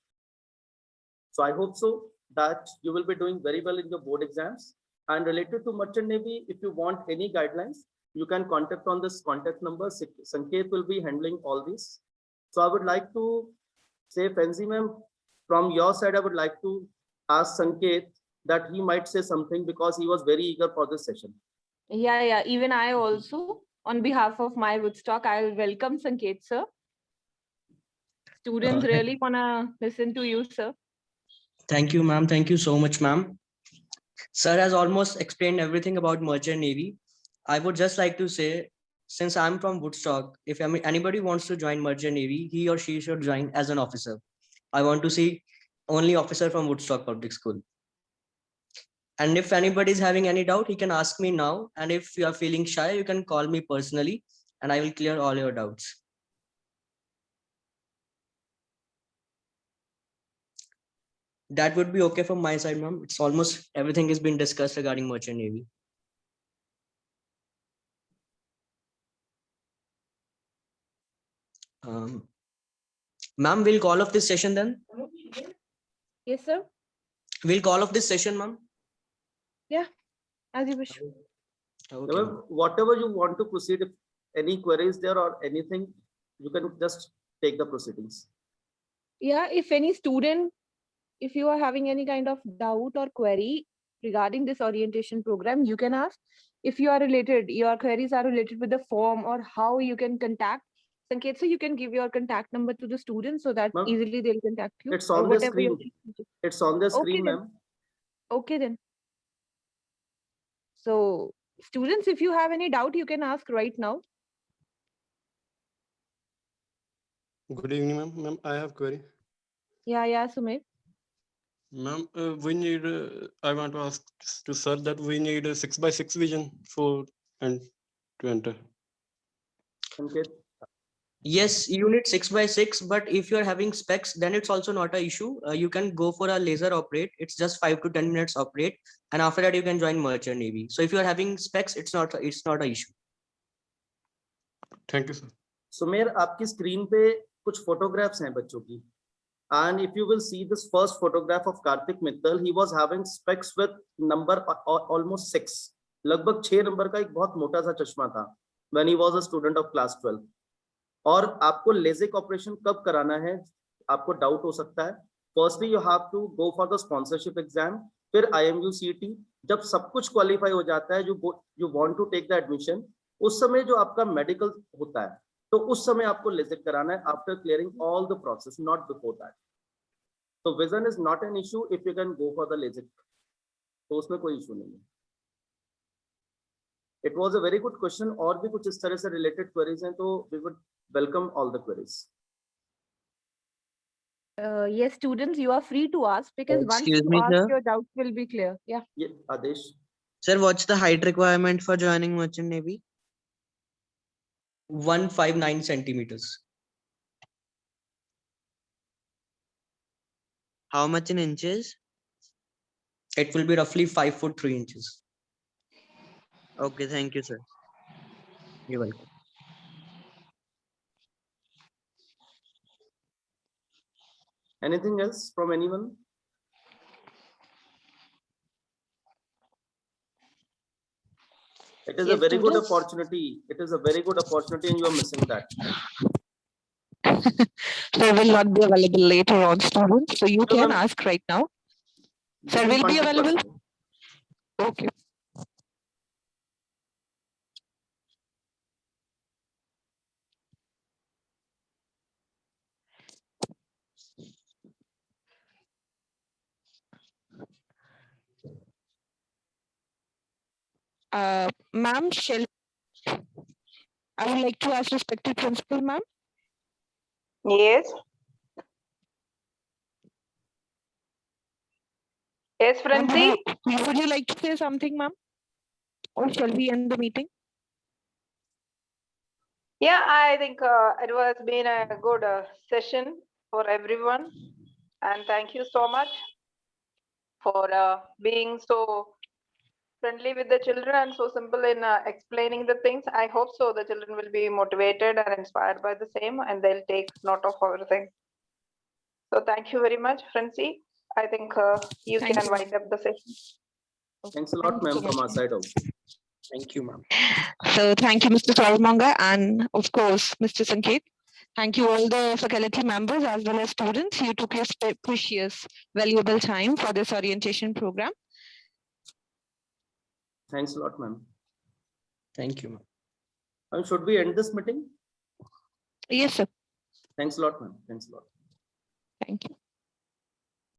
So I hope so that you will be doing very well in your board exams. And related to Merchant Navy, if you want any guidelines, you can contact on this contact number. Sanket will be handling all this. So I would like to say, Fancy ma'am, from your side, I would like to ask Sanket that he might say something, because he was very eager for this session.
Yeah. Even I also, on behalf of my Woodstock, I'll welcome Sanket, sir. Students really wanna listen to you, sir.
Thank you, ma'am. Thank you so much, ma'am. Sir has almost explained everything about Merchant Navy. I would just like to say, since I'm from Woodstock, if anybody wants to join Merchant Navy, he or she should join as an officer. I want to see only officer from Woodstock Public School. And if anybody is having any doubt, he can ask me now. And if you are feeling shy, you can call me personally, and I will clear all your doubts. That would be okay from my side, ma'am. It's almost everything has been discussed regarding Merchant Navy. Ma'am, we'll call off this session then.
Yes, sir.
We'll call off this session, ma'am.
As you wish.
Okay.
Whatever you want to proceed, if any queries there or anything, you can just take the proceedings.
Yeah, if any student, if you are having any kind of doubt or query regarding this orientation program, you can ask. If you are related, your queries are related with the form or how you can contact Sanket, so you can give your contact number to the students so that
Ma'am,
easily they'll contact you.
it's
or
on the
whatever your
screen.
teacher-
It's on the
Okay
screen,
then.
ma'am.
Okay then. So students, if you have any doubt, you can ask right now.
Good evening, ma'am. Ma'am, I have query.
Yeah, Sumit.
Ma'am, we need, I want to ask to sir that we need a 6x6 vision for and to enter.
Sanket?
Yes, you need 6x6, but if you're having specs, then it's also not an issue. You can go for a laser operate. It's just 5 to 10 minutes operate. And after that, you can join Merchant Navy. So if you're having specs, it's not an issue.
Thank you, sir.
Sumer, आपकी screen पे कुछ photographs हैं बच्चों की. And if you will see this first photograph of Karthik Mittal, he was having specs with number almost 6. लगभग 6 number का एक बहुत मोटा सा चश्मा था when he was a student of class 12. और आपको लेजिक ऑपरेशन कब कराना है, आपको डाउट हो सकता है. Firstly you have to go for the sponsorship exam, फिर IMU CET. जब सब कुछ क्वालिफाई हो जाता है, you want to take the admission, उस समय जो आपका मेडिकल होता है, तो उस समय आपको लेजिक कराना है after clearing all the process, not before that. तो vision is not an issue if you can go for the LASIK, तो उसमें कोई इशू नहीं है. It was a very good question. और भी कुछ इस तरह से रिलेटेड क्वेरीज हैं तो we would welcome all the queries.
Yes, students, you are free to ask because once
Excuse
you
me,
ask,
sir.
your doubts will be clear. Yeah.
ये आदेश.
Sir, what's the height requirement for joining Merchant Navy?
159 centimeters.
How much in inches?
It will be roughly 5 foot 3 inches.
Okay, thank you, sir.
You're welcome.
Anything else from anyone? It is a
Yes,
very good
students.
opportunity. It is a very good opportunity and you are missing that.
Sir will not be available later on, students. So you
No,
can
ma'am.
ask right now.
You
Sir
can
will be
contact
available?
person.
Okay. Ma'am, I would like to ask respected principal, ma'am.
Yes. Yes,
Ma'am,
Francie?
would you like to say something, ma'am? Or shall we end the meeting?
Yeah, I think it was been a good session for everyone. And thank you so much for being so friendly with the children and so simple in explaining the things. I hope so the children will be motivated and inspired by the same and they'll take note of everything. So thank you very much, Francie. I think you
Thank
can
you,
wind up the session.
Thanks a lot,
Thank you so
ma'am, from
much,
our side also.
Thank you, ma'am.
So thank you, Mr. Saurabh and of course, Mr. Sanket. Thank you all the faculty members as well as students. You took your precious, valuable time for this orientation program.
Thanks a lot, ma'am.
Thank you, ma'am.
And should we end this meeting?
Yes, sir.
Thanks a lot, ma'am. Thanks a lot.
Thank you.